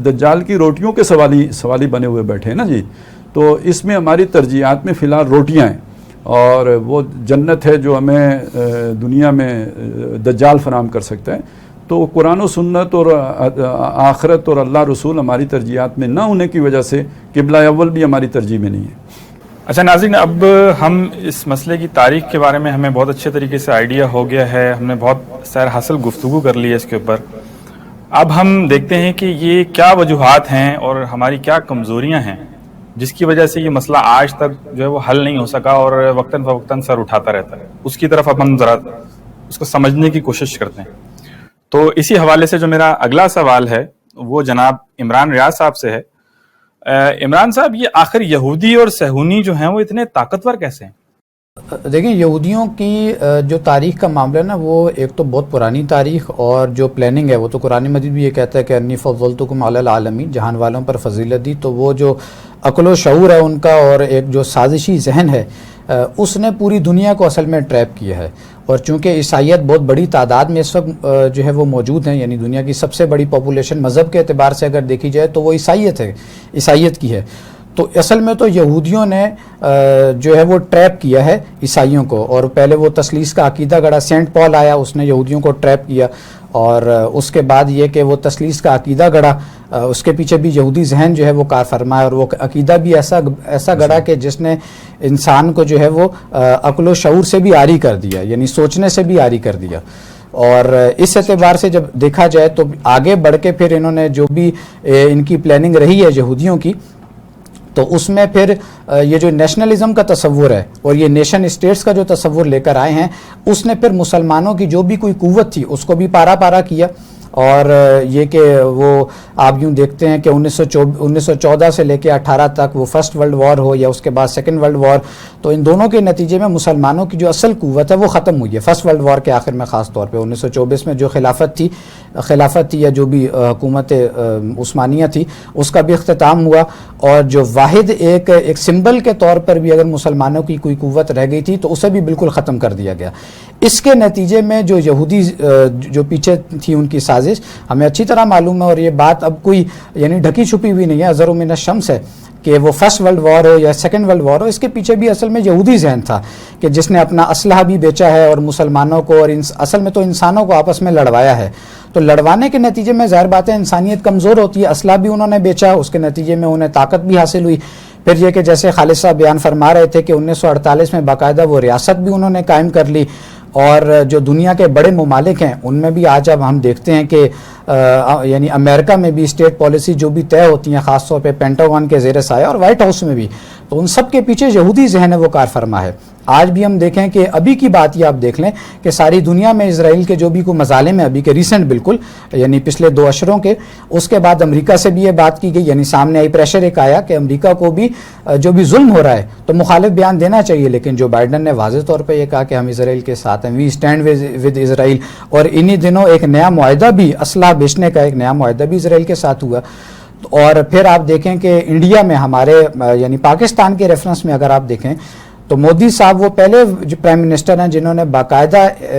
دجال کی روٹیوں کے سوالی بنے ہوئے بیٹھے ہیں نا جی، تو اس میں ہماری ترجیحات میں فی الحال روٹیاں ہیں، اور وہ جنت ہے جو ہمیں دنیا میں دجال فراہم کر سکتا ہے۔ تو قرآن و سنت اور آخرت اور اللہ رسول ہماری ترجیحات میں نہ ہونے کی وجہ سے قبلہ اول بھی ہماری ترجیح میں نہیں ہے۔ اچھا ناظرین، اب ہم اس مسئلے کی تاریخ کے بارے میں ہمیں بہت اچھے طریقے سے آئیڈیا ہو گیا ہے، ہم نے بہت سیر حاصل گفتگو کر لی ہے اس کے اوپر۔ اب ہم دیکھتے ہیں کہ یہ کیا وجوہات ہیں اور ہماری کیا کمزوریاں ہیں جس کی وجہ سے یہ مسئلہ آج تک جو ہے وہ حل نہیں ہو سکا اور وقتاً فوقتاً سر اٹھاتا رہتا ہے۔ اس کی طرف اب ہم ذرا اس کو سمجھنے کی کوشش کرتے ہیں۔ تو اسی حوالے سے جو میرا اگلا سوال ہے وہ جناب عمران ریاض صاحب سے ہے۔ عمران صاحب، یہ آخر یہودی اور صہیونی جو ہیں وہ اتنے طاقتور کیسے ہیں؟ دیکھیں، یہودیوں کی جو تاریخ کا معاملہ ہے نا، وہ ایک تو بہت پرانی تاریخ، اور جو پلاننگ ہے وہ تو قرآن مجید بھی یہ کہتا ہے کہ انی فضلتکم علی العالمین، جہان والوں پر فضیلت دی۔ تو وہ جو عقل و شعور ہے ان کا، اور ایک جو سازشی ذہن ہے اس نے پوری دنیا کو اصل میں ٹریپ کیا ہے. اور چونکہ عیسائیت بہت بڑی تعداد میں اس وقت جو ہے وہ موجود ہیں, یعنی دنیا کی سب سے بڑی پاپولیشن مذہب کے اعتبار سے اگر دیکھی جائے تو وہ عیسائیت کی ہے. تو اصل میں تو یہودیوں نے جو ہے وہ ٹریپ کیا ہے عیسائیوں کو, اور پہلے وہ تثلیث کا عقیدہ گڑا, سینٹ پال آیا, اس نے یہودیوں کو ٹریپ کیا, اور اس کے بعد یہ کہ وہ تثلیث کا عقیدہ گڑا, اس کے پیچھے بھی یہودی ذہن جو ہے وہ کار فرمایا, اور وہ عقیدہ بھی ایسا گڑا کہ جس نے انسان کو جو ہے وہ عقل و شعور سے بھی عاری کر دیا, یعنی سوچنے سے بھی عاری کر دیا. اور اس اعتبار سے جب دیکھا جائے تو آگے بڑھ کے پھر انہوں نے جو بھی ان کی پلاننگ رہی ہے یہودیوں کی, تو اس میں پھر یہ جو نیشنلزم کا تصور ہے اور یہ نیشن اسٹیٹس کا جو تصور لے کر آئے ہیں, اس نے پھر مسلمانوں کی جو بھی کوئی قوت تھی اس کو بھی پارا پارا کیا. اور یہ کہ وہ آپ یوں دیکھتے ہیں کہ 1914 سے لے کے 18 تک وہ فرسٹ ورلڈ وار ہو یا اس کے بعد سیکنڈ ورلڈ وار, تو ان دونوں کے نتیجے میں مسلمانوں کی جو اصل قوت ہے وہ ختم ہوئی ہے. فرسٹ ورلڈ وار کے آخر میں خاص طور پہ 1924 میں جو خلافت تھی یا جو بھی حکومت عثمانیہ تھی اس کا بھی اختتام ہوا, اور جو واحد ایک سمبل کے طور پر بھی اگر مسلمانوں کی کوئی قوت رہ گئی تھی تو اسے بھی بالکل ختم کر دیا گیا. اس کے نتیجے میں جو یہودی جو پیچھے تھی ان کی سازش ہمیں اچھی طرح معلوم ہے, اور یہ بات اب کوئی یعنی ڈھکی چھپی ہوئی نہیں ہے, ازر من الشمس ہے کہ وہ فرسٹ ورلڈ وار ہو یا سیکنڈ ورلڈ وار ہو, اس کے پیچھے بھی اصل میں یہودی ذہن تھا کہ جس نے اپنا اسلحہ بھی بیچا ہے اور مسلمانوں کو اور اصل میں تو انسانوں کو آپس میں لڑوایا ہے. تو لڑوانے کے نتیجے میں ظاہر بات ہے انسانیت کمزور ہوتی ہے, اسلحہ بھی انہوں نے بیچا, اس کے نتیجے میں انہیں طاقت بھی حاصل ہوئی. پھر یہ کہ جیسے خالد صاحب بیان فرما رہے تھے کہ 1948 میں باقاعدہ وہ ریاست بھی انہوں نے قائم کر لی, اور جو دنیا کے بڑے ممالک ہیں ان میں بھی آج اب ہم دیکھتے ہیں کہ یعنی امریکہ میں بھی اسٹیٹ پالیسی جو بھی طے ہوتی ہیں خاص طور پہ پینٹاگون کے زیر سایہ اور وائٹ ہاؤس میں بھی, تو ان سب کے پیچھے یہودی ذہن ہے وہ کار فرما ہے. آج بھی ہم دیکھیں کہ ابھی کی بات یہ آپ دیکھ لیں کہ ساری دنیا میں اسرائیل کے جو بھی کوئی مظالم ہیں ابھی کے ریسنٹ بالکل یعنی پچھلے 2 اشروں کے, اس کے بعد امریکہ سے بھی یہ بات کی گئی, یعنی سامنے آئی پریشر ایک آیا کہ امریکہ کو بھی جو بھی ظلم ہو رہا ہے تو مخالف بیان دینا چاہیے, لیکن جو بائیڈن نے واضح طور پہ یہ کہا کہ ہم اسرائیل کے ساتھ ہیں, وی اسٹینڈ ود اسرائیل. اور انہی دنوں ایک نیا معاہدہ بھی اسلحہ بیچنے کا ایک نیا معاہدہ بھی اسرائیل کے ساتھ ہوا. اور پھر آپ دیکھیں کہ انڈیا میں ہمارے یعنی پاکستان کے ریفرنس میں اگر آپ دیکھیں تو مودی صاحب وہ پہلے جو پرائم منسٹر ہیں جنہوں نے باقاعدہ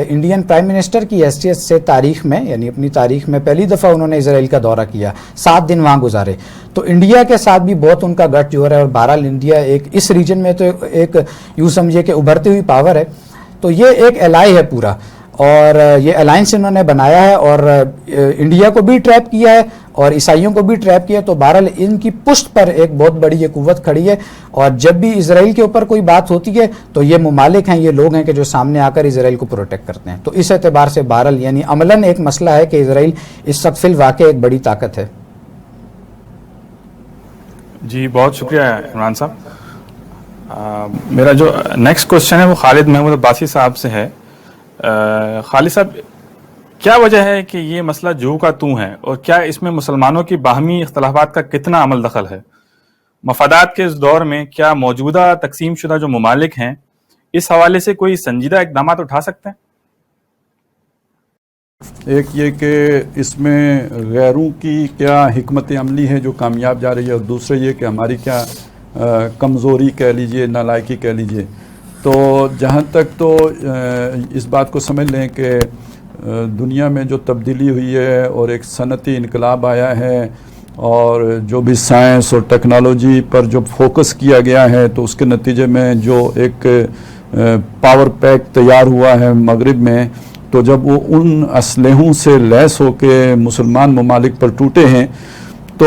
انڈین پرائم منسٹر کی حیثیت سے تاریخ میں یعنی اپنی تاریخ میں پہلی دفعہ انہوں نے اسرائیل کا دورہ کیا, 7 دن وہاں گزارے. تو انڈیا کے ساتھ بھی بہت ان کا گٹ جو ہے, اور بہرحال انڈیا ایک اس ریجن میں تو ایک یوں سمجھے کہ ابھرتی ہوئی پاور ہے. تو یہ ایک الائی ہے پورا, اور یہ الائنس انہوں نے بنایا ہے, اور انڈیا کو بھی ٹریپ کیا ہے اور عیسائیوں کو بھی ٹریپ کیا. تو بہرحال ان کی پشت پر ایک بہت بڑی یہ قوت کھڑی ہے, اور جب بھی اسرائیل کے اوپر کوئی بات ہوتی ہے تو یہ ممالک ہیں, یہ لوگ ہیں کہ جو سامنے آ کر اسرائیل کو پروٹیکٹ کرتے ہیں. تو اس اعتبار سے بہرحال یعنی عملاً ایک مسئلہ ہے کہ اسرائیل اس وقت فی الواقع ایک بڑی طاقت ہے. جی بہت شکریہ عمران صاحب. میرا جو نیکسٹ کوشچن ہے وہ خالد محمود عباسی صاحب سے ہے. خالد صاحب, کیا وجہ ہے کہ یہ مسئلہ جو کا تو ہے, اور کیا اس میں مسلمانوں کی باہمی اختلافات کا کتنا عمل دخل ہے؟ مفادات کے اس دور میں کیا موجودہ تقسیم شدہ جو ممالک ہیں اس حوالے سے کوئی سنجیدہ اقدامات اٹھا سکتے ہیں؟ ایک یہ کہ اس میں غیروں کی کیا حکمت عملی ہے جو کامیاب جا رہی ہے, اور دوسرے یہ کہ ہماری کیا کمزوری کہہ لیجئے, نالائکی کہہ لیجئے. تو جہاں تک تو اس بات کو سمجھ لیں کہ دنیا میں جو تبدیلی ہوئی ہے اور ایک صنعتی انقلاب آیا ہے, اور جو بھی سائنس اور ٹیکنالوجی پر جو فوکس کیا گیا ہے, تو اس کے نتیجے میں جو ایک پاور پیک تیار ہوا ہے مغرب میں, تو جب وہ ان اسلحوں سے لیس ہو کے مسلمان ممالک پر ٹوٹے ہیں تو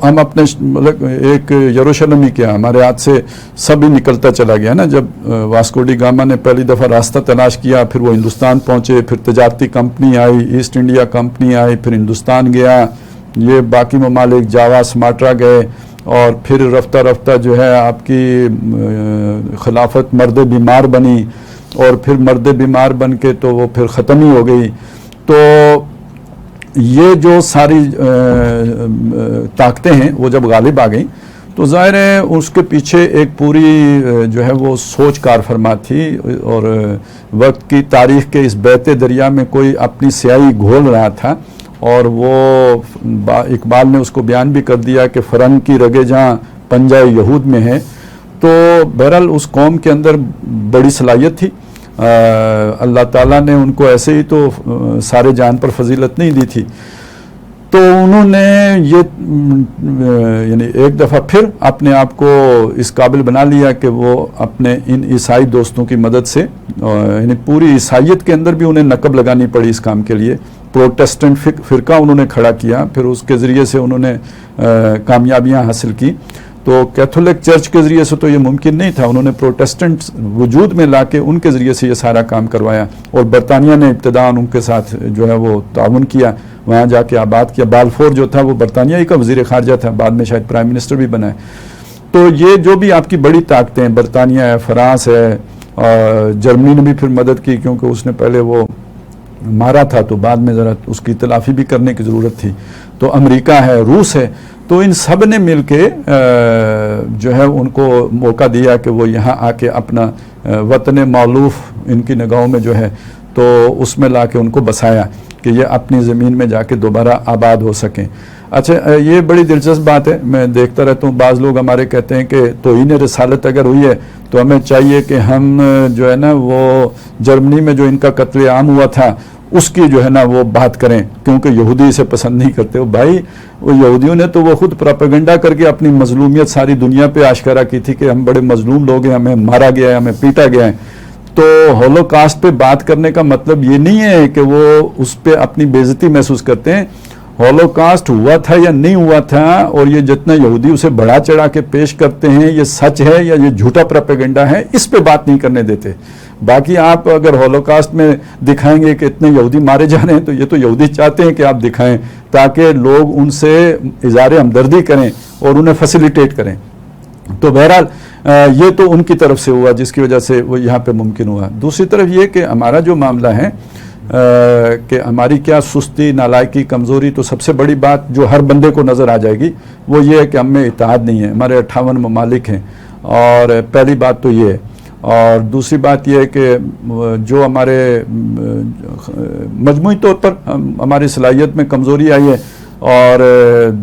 ہم اپنے مطلب ایک یروشلم ہی کیا ہمارے ہاتھ سے سب ہی نکلتا چلا گیا نا. جب واسکو ڈی گاما نے پہلی دفعہ راستہ تلاش کیا, پھر وہ ہندوستان پہنچے, پھر تجارتی کمپنی آئی, ایسٹ انڈیا کمپنی آئی, پھر ہندوستان گیا, یہ باقی ممالک جاوا سماٹرا گئے, اور پھر رفتہ رفتہ جو ہے آپ کی خلافت مرد بیمار بنی, اور پھر مرد بیمار بن کے تو وہ پھر ختم ہی ہو گئی. تو یہ جو ساری طاقتیں ہیں وہ جب غالب آ گئیں تو ظاہر ہے اس کے پیچھے ایک پوری جو ہے وہ سوچ کار فرما تھی, اور وقت کی تاریخ کے اس بہتے دریا میں کوئی اپنی سیاہی گھول رہا تھا. اور وہ اقبال نے اس کو بیان بھی کر دیا کہ فرنگ کی رگے جہاں پنجہ یہود میں ہے, تو بہرحال اس قوم کے اندر بڑی صلاحیت تھی. اللہ تعالیٰ نے ان کو ایسے ہی تو سارے جان پر فضیلت نہیں دی تھی. تو انہوں نے یعنی ایک دفعہ پھر اپنے آپ کو اس قابل بنا لیا کہ وہ اپنے ان عیسائی دوستوں کی مدد سے، یعنی پوری عیسائیت کے اندر بھی انہیں نقب لگانی پڑی اس کام کے لیے. پروٹیسٹنٹ فرقہ انہوں نے کھڑا کیا، پھر اس کے ذریعے سے انہوں نے کامیابیاں حاصل کی. تو کیتھولک چرچ کے ذریعے سے تو یہ ممکن نہیں تھا، انہوں نے پروٹیسٹنٹ وجود میں لا کے ان کے ذریعے سے یہ سارا کام کروایا. اور برطانیہ نے ابتداء ان کے ساتھ جو ہے وہ تعاون کیا، وہاں جا کے آباد کیا. بالفور جو تھا وہ برطانیہ ہی کا وزیر خارجہ تھا، بعد میں شاید پرائم منسٹر بھی بنا ہے. تو یہ جو بھی آپ کی بڑی طاقتیں ہیں، برطانیہ ہے، فرانس ہے، جرمنی نے بھی پھر مدد کی کیونکہ اس نے پہلے وہ مارا تھا تو بعد میں ذرا اس کی تلافی بھی کرنے کی ضرورت تھی. تو امریکہ ہے، روس ہے، تو ان سب نے مل کے جو ہے ان کو موقع دیا کہ وہ یہاں آ کے اپنا وطن مألوف ان کی نگاہوں میں جو ہے تو اس میں لا کے ان کو بسایا کہ یہ اپنی زمین میں جا کے دوبارہ آباد ہو سکیں. اچھا، یہ بڑی دلچسپ بات ہے، میں دیکھتا رہتا ہوں بعض لوگ ہمارے کہتے ہیں کہ توہین رسالت اگر ہوئی ہے تو ہمیں چاہیے کہ ہم جو ہے نا وہ جرمنی میں جو ان کا قتل عام ہوا تھا اس کی جو ہے نا وہ بات کریں کیونکہ یہودی اسے پسند نہیں کرتے. بھائی وہ یہودیوں نے تو وہ خود پروپیگنڈا کر کے اپنی مظلومیت ساری دنیا پہ آشکارا کی تھی کہ ہم بڑے مظلوم لوگ ہیں، ہمیں مارا گیا ہے، ہمیں پیٹا گیا ہے. تو ہولوکاسٹ پہ بات کرنے کا مطلب یہ نہیں ہے کہ وہ اس پہ اپنی بے عزتی محسوس کرتے ہیں. ہولوکاسٹ ہوا تھا یا نہیں ہوا تھا، اور یہ جتنا یہودی اسے بڑھا چڑھا کے پیش کرتے ہیں یہ سچ ہے یا یہ جھوٹا پروپیگنڈا ہے، اس پہ بات نہیں کرنے دیتے. باقی آپ اگر ہولوکاسٹ میں دکھائیں گے کہ اتنے یہودی مارے جا رہے ہیں تو یہ تو یہودی چاہتے ہیں کہ آپ دکھائیں تاکہ لوگ ان سے اظہار ہمدردی کریں اور انہیں فیسیلیٹیٹ کریں. تو بہرحال یہ تو ان کی طرف سے ہوا جس کی وجہ سے وہ یہاں پہ ممکن ہوا. دوسری طرف یہ کہ ہمارا جو معاملہ ہے کہ ہماری کیا سستی، نالائکی، کمزوری، تو سب سے بڑی بات جو ہر بندے کو نظر آ جائے گی وہ یہ ہے کہ ہم میں اتحاد نہیں ہے. ہمارے 58 ممالک ہیں، اور پہلی بات تو یہ ہے. اور دوسری بات یہ ہے کہ جو ہمارے مجموعی طور پر ہماری صلاحیت میں کمزوری آئی ہے، اور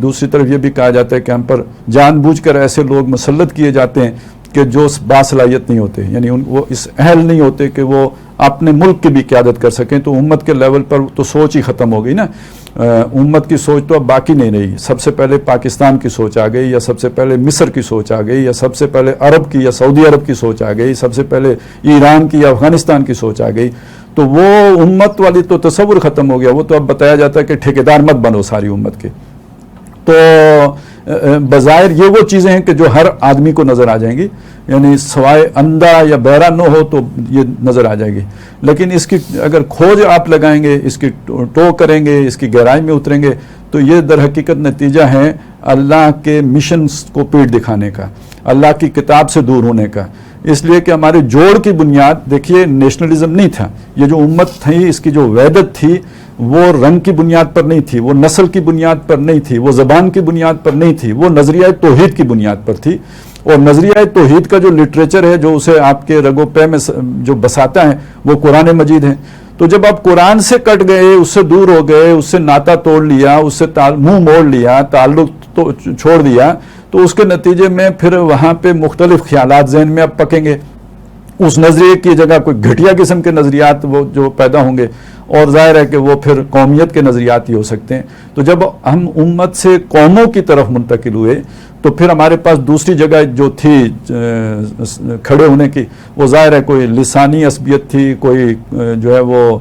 دوسری طرف یہ بھی کہا جاتا ہے کہ ہم پر جان بوجھ کر ایسے لوگ مسلط کیے جاتے ہیں کہ جو باصلاحیت نہیں ہوتے، یعنی وہ اس اہل نہیں ہوتے کہ وہ اپنے ملک کی بھی قیادت کر سکیں. تو امت کے لیول پر تو سوچ ہی ختم ہو گئی نا. امت کی سوچ تو اب باقی نہیں رہی. سب سے پہلے پاکستان کی سوچ آ گئی، یا سب سے پہلے مصر کی سوچ آ گئی، یا سب سے پہلے عرب کی یا سعودی عرب کی سوچ آ گئی، سب سے پہلے ایران کی یا افغانستان کی سوچ آ گئی. تو وہ امت والی تو تصور ختم ہو گیا. وہ تو اب بتایا جاتا ہے کہ ٹھیکیدار مت بنو ساری امت کے. تو بظاہر یہ وہ چیزیں ہیں کہ جو ہر آدمی کو نظر آ جائیں گی، یعنی سوائے اندھا یا بہرا نہ ہو تو یہ نظر آ جائے گی. لیکن اس کی اگر کھوج آپ لگائیں گے، اس کی ٹو کریں گے، اس کی گہرائی میں اتریں گے، تو یہ در حقیقت نتیجہ ہے اللہ کے مشن کو پیٹ دکھانے کا، اللہ کی کتاب سے دور ہونے کا. اس لیے کہ ہمارے جوڑ کی بنیاد دیکھیے نیشنلزم نہیں تھا. یہ جو امت تھی اس کی جو وحدت تھی وہ رنگ کی بنیاد پر نہیں تھی، وہ نسل کی بنیاد پر نہیں تھی، وہ زبان کی بنیاد پر نہیں تھی، وہ نظریہ توحید کی بنیاد پر تھی. اور نظریہ توحید کا جو لٹریچر ہے جو اسے آپ کے رگ و پے میں جو بساتا ہے وہ قرآن مجید ہے. تو جب آپ قرآن سے کٹ گئے، اس سے دور ہو گئے، اس سے ناطہ توڑ لیا، اس سے منہ موڑ لیا، تعلق چھوڑ دیا، تو اس کے نتیجے میں پھر وہاں پہ مختلف خیالات ذہن میں اب پکیں گے. اس نظریے کی جگہ کوئی گھٹیا قسم کے نظریات وہ جو پیدا ہوں گے، اور ظاہر ہے کہ وہ پھر قومیت کے نظریات ہی ہو سکتے ہیں. تو جب ہم امت سے قوموں کی طرف منتقل ہوئے تو پھر ہمارے پاس دوسری جگہ جو تھی کھڑے ہونے کی، وہ ظاہر ہے کوئی لسانی عصبیت تھی، کوئی جو ہے وہ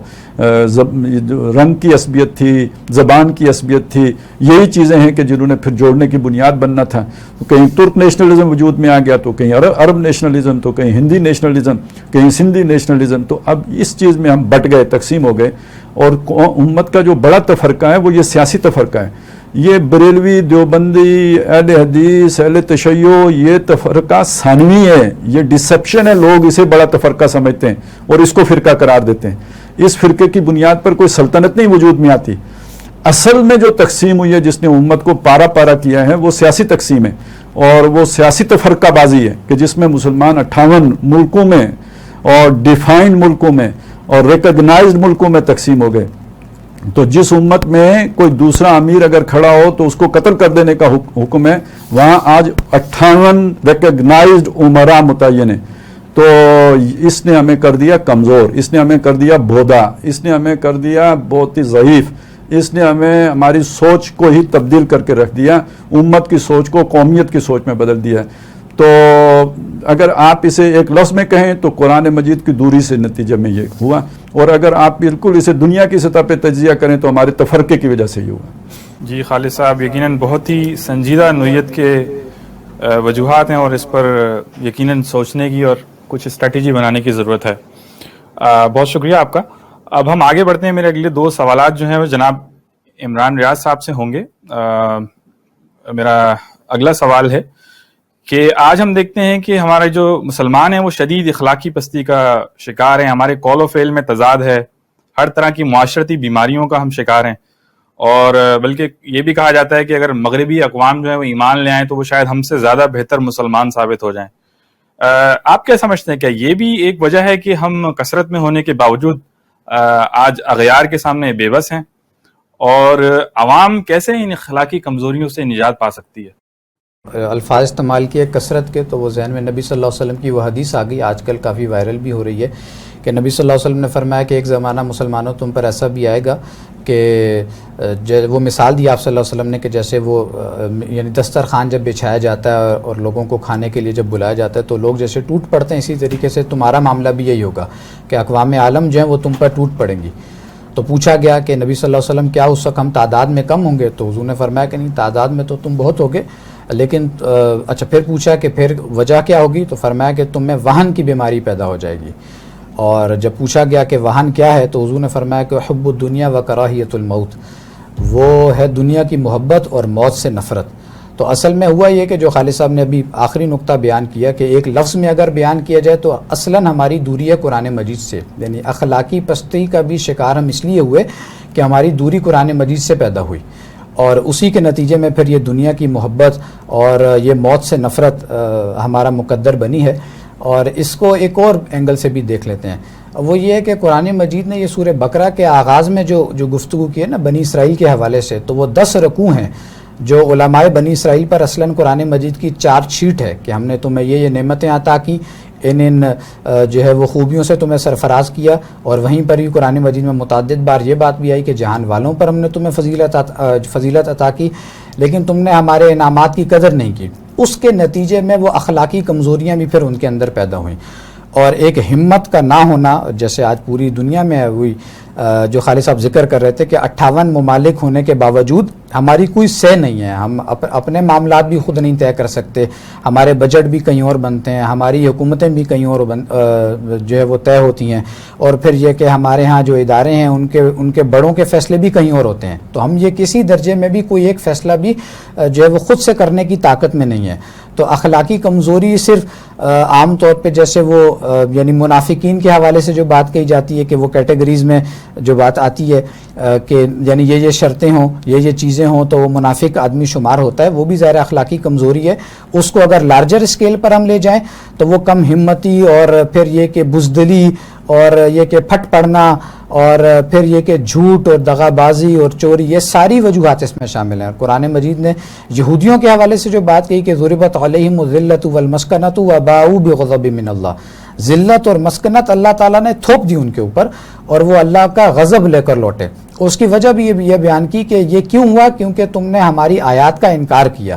رنگ کی عصبیت تھی، زبان کی عصبیت تھی. یہی چیزیں ہیں کہ جنہوں نے پھر جوڑنے کی بنیاد بننا تھا. کہیں ترک نیشنلزم وجود میں آ گیا، تو کہیں عرب نیشنلزم، تو کہیں ہندی نیشنلزم، کہیں سندھی نیشنلزم. تو اب اس چیز میں ہم بٹ گئے، تقسیم ہو گئے. اور امت کا جو بڑا تفرقہ ہے وہ یہ سیاسی تفرقہ ہے. یہ بریلوی، دیوبندی، اہل حدیث، اہل تشیع، یہ تفرقہ ثانوی ہے، یہ ڈسپشن ہے. لوگ اسے بڑا تفرقہ سمجھتے ہیں اور اس کو فرقہ قرار دیتے ہیں. اس فرقے کی بنیاد پر کوئی سلطنت نہیں وجود میں آتی. اصل میں جو تقسیم ہوئی ہے جس نے امت کو پارا پارا کیا ہے وہ سیاسی تقسیم ہے، اور وہ سیاسی تفرقہ بازی ہے کہ جس میں مسلمان 58 ملکوں میں اور ڈیفائنڈ ملکوں میں اور ریکگنائزڈ ملکوں میں تقسیم ہو گئے. تو جس امت میں کوئی دوسرا امیر اگر کھڑا ہو تو اس کو قتل کر دینے کا حکم ہے، وہاں آج 58 ریکگنائزڈ عمرا متعین ہیں. تو اس نے ہمیں کر دیا کمزور، اس نے ہمیں کر دیا بودا، اس نے ہمیں کر دیا بہت ہی ضعیف، اس نے ہمیں ہماری سوچ کو ہی تبدیل کر کے رکھ دیا، امت کی سوچ کو قومیت کی سوچ میں بدل دیا. تو اگر آپ اسے ایک لفظ میں کہیں تو قرآن مجید کی دوری سے نتیجہ میں یہ ہوا، اور اگر آپ بالکل اسے دنیا کی سطح پہ تجزیہ کریں تو ہمارے تفرقے کی وجہ سے یہ ہوا. جی خالد صاحب، یقیناً بہت ہی سنجیدہ نوعیت کے وجوہات ہیں، اور اس پر یقیناً سوچنے کی اور کچھ اسٹریٹجی بنانے کی ضرورت ہے. بہت شکریہ آپ کا. اب ہم آگے بڑھتے ہیں. میرے اگلے 2 سوالات جو ہیں وہ جناب عمران ریاض صاحب سے ہوں گے. میرا اگلا سوال ہے کہ آج ہم دیکھتے ہیں کہ ہمارے جو مسلمان ہیں وہ شدید اخلاقی پستی کا شکار ہیں. ہمارے قول و فعل میں تضاد ہے، ہر طرح کی معاشرتی بیماریوں کا ہم شکار ہیں، اور بلکہ یہ بھی کہا جاتا ہے کہ اگر مغربی اقوام جو ہیں وہ ایمان لے آئیں تو وہ شاید ہم سے زیادہ بہتر مسلمان ثابت ہو جائیں. آپ کیا سمجھتے ہیں، کیا یہ بھی ایک وجہ ہے کہ ہم کثرت میں ہونے کے باوجود آج اغیار کے سامنے بے بس ہیں، اور عوام کیسے ان اخلاقی کمزوریوں سے نجات پا سکتی ہے؟ الفاظ استعمال کیے کثرت کے، تو وہ ذہن میں نبی صلی اللہ علیہ وسلم کی وہ حدیث آ گئی، آج کل کافی وائرل بھی ہو رہی ہے، کہ نبی صلی اللہ علیہ وسلم نے فرمایا کہ ایک زمانہ مسلمانوں تم پر ایسا بھی آئے گا کہ وہ مثال دی آپ صلی اللہ علیہ وسلم نے کہ جیسے وہ یعنی دسترخوان جب بچھایا جاتا ہے اور لوگوں کو کھانے کے لیے جب بلایا جاتا ہے تو لوگ جیسے ٹوٹ پڑتے ہیں، اسی طریقے سے تمہارا معاملہ بھی یہی ہوگا کہ اقوام عالم جو ہیں وہ تم پر ٹوٹ پڑیں گی. تو پوچھا گیا کہ نبی صلی اللہ علیہ وسلم کیا اس وقت ہم تعداد میں کم ہوں گے؟ تو حضور نے فرمایا کہ نہیں، تعداد میں تو تم بہت ہوگے، لیکن اچھا پھر پوچھا کہ پھر وجہ کیا ہوگی؟ تو فرمایا کہ تم میں وہن کی بیماری پیدا ہو جائے گی. اور جب پوچھا گیا کہ وہن کیا ہے تو حضور نے فرمایا کہ حب الدنیا و کراہیت الموت، وہ ہے دنیا کی محبت اور موت سے نفرت. تو اصل میں ہوا یہ کہ جو خالد صاحب نے ابھی آخری نقطہ بیان کیا کہ ایک لفظ میں اگر بیان کیا جائے تو اصلاً ہماری دوری ہے قرآن مجید سے، یعنی اخلاقی پستی کا بھی شکار ہم اس لیے ہوئے کہ ہماری دوری قرآن مجید سے پیدا ہوئی، اور اسی کے نتیجے میں پھر یہ دنیا کی محبت اور یہ موت سے نفرت ہمارا مقدر بنی ہے. اور اس کو ایک اور اینگل سے بھی دیکھ لیتے ہیں، وہ یہ ہے کہ قرآن مجید نے یہ سورہ بقرہ کے آغاز میں جو گفتگو کی ہے نا بنی اسرائیل کے حوالے سے، تو وہ 10 رکوع ہیں جو علماء بنی اسرائیل پر اصلاً قرآن مجید کی چارج شیٹ ہے کہ ہم نے تمہیں یہ نعمتیں عطا کی، ان جو ہے وہ خوبیوں سے تمہیں سرفراز کیا، اور وہیں پر ہی قرآن مجید میں متعدد بار یہ بات بھی آئی کہ جہان والوں پر ہم نے تمہیں فضیلت عطا کی، لیکن تم نے ہمارے انعامات کی قدر نہیں کی. اس کے نتیجے میں وہ اخلاقی کمزوریاں بھی پھر ان کے اندر پیدا ہوئیں، اور ایک ہمت کا نہ ہونا جیسے آج پوری دنیا میں ہے ہوئی. جو خالد صاحب ذکر کر رہے تھے کہ 58 ممالک ہونے کے باوجود ہماری کوئی سے نہیں ہے، ہم اپنے معاملات بھی خود نہیں طے کر سکتے، ہمارے بجٹ بھی کہیں اور بنتے ہیں، ہماری حکومتیں بھی کہیں اور جو ہے وہ طے ہوتی ہیں، اور پھر یہ کہ ہمارے ہاں جو ادارے ہیں ان کے بڑوں کے فیصلے بھی کہیں اور ہوتے ہیں. تو ہم یہ کسی درجے میں بھی کوئی ایک فیصلہ بھی جو ہے وہ خود سے کرنے کی طاقت میں نہیں ہے. تو اخلاقی کمزوری صرف عام طور پہ جیسے وہ یعنی منافقین کے حوالے سے جو بات کہی جاتی ہے کہ وہ کیٹیگریز میں جو بات آتی ہے کہ یعنی یہ شرطیں ہوں، یہ چیزیں ہوں تو وہ منافق آدمی شمار ہوتا ہے، وہ بھی ظاہر اخلاقی کمزوری ہے. اس کو اگر لارجر اسکیل پر ہم لے جائیں تو وہ کم ہمتی، اور پھر یہ کہ بزدلی، اور یہ کہ پھٹ پڑنا، اور پھر یہ کہ جھوٹ اور دغا بازی اور چوری، یہ ساری وجوہات اس میں شامل ہیں. قرآن مجید نے یہودیوں کے حوالے سے جو بات کہی کہ ضربت علیہم الذلۃ والمسکنۃ وباؤوا بغضب من اللہ، ذلت اور مسکنت اللہ تعالیٰ نے تھوپ دی ان کے اوپر، اور وہ اللہ کا غضب لے کر لوٹے. اس کی وجہ بھی یہ بیان کی کہ یہ کیوں ہوا، کیونکہ تم نے ہماری آیات کا انکار کیا،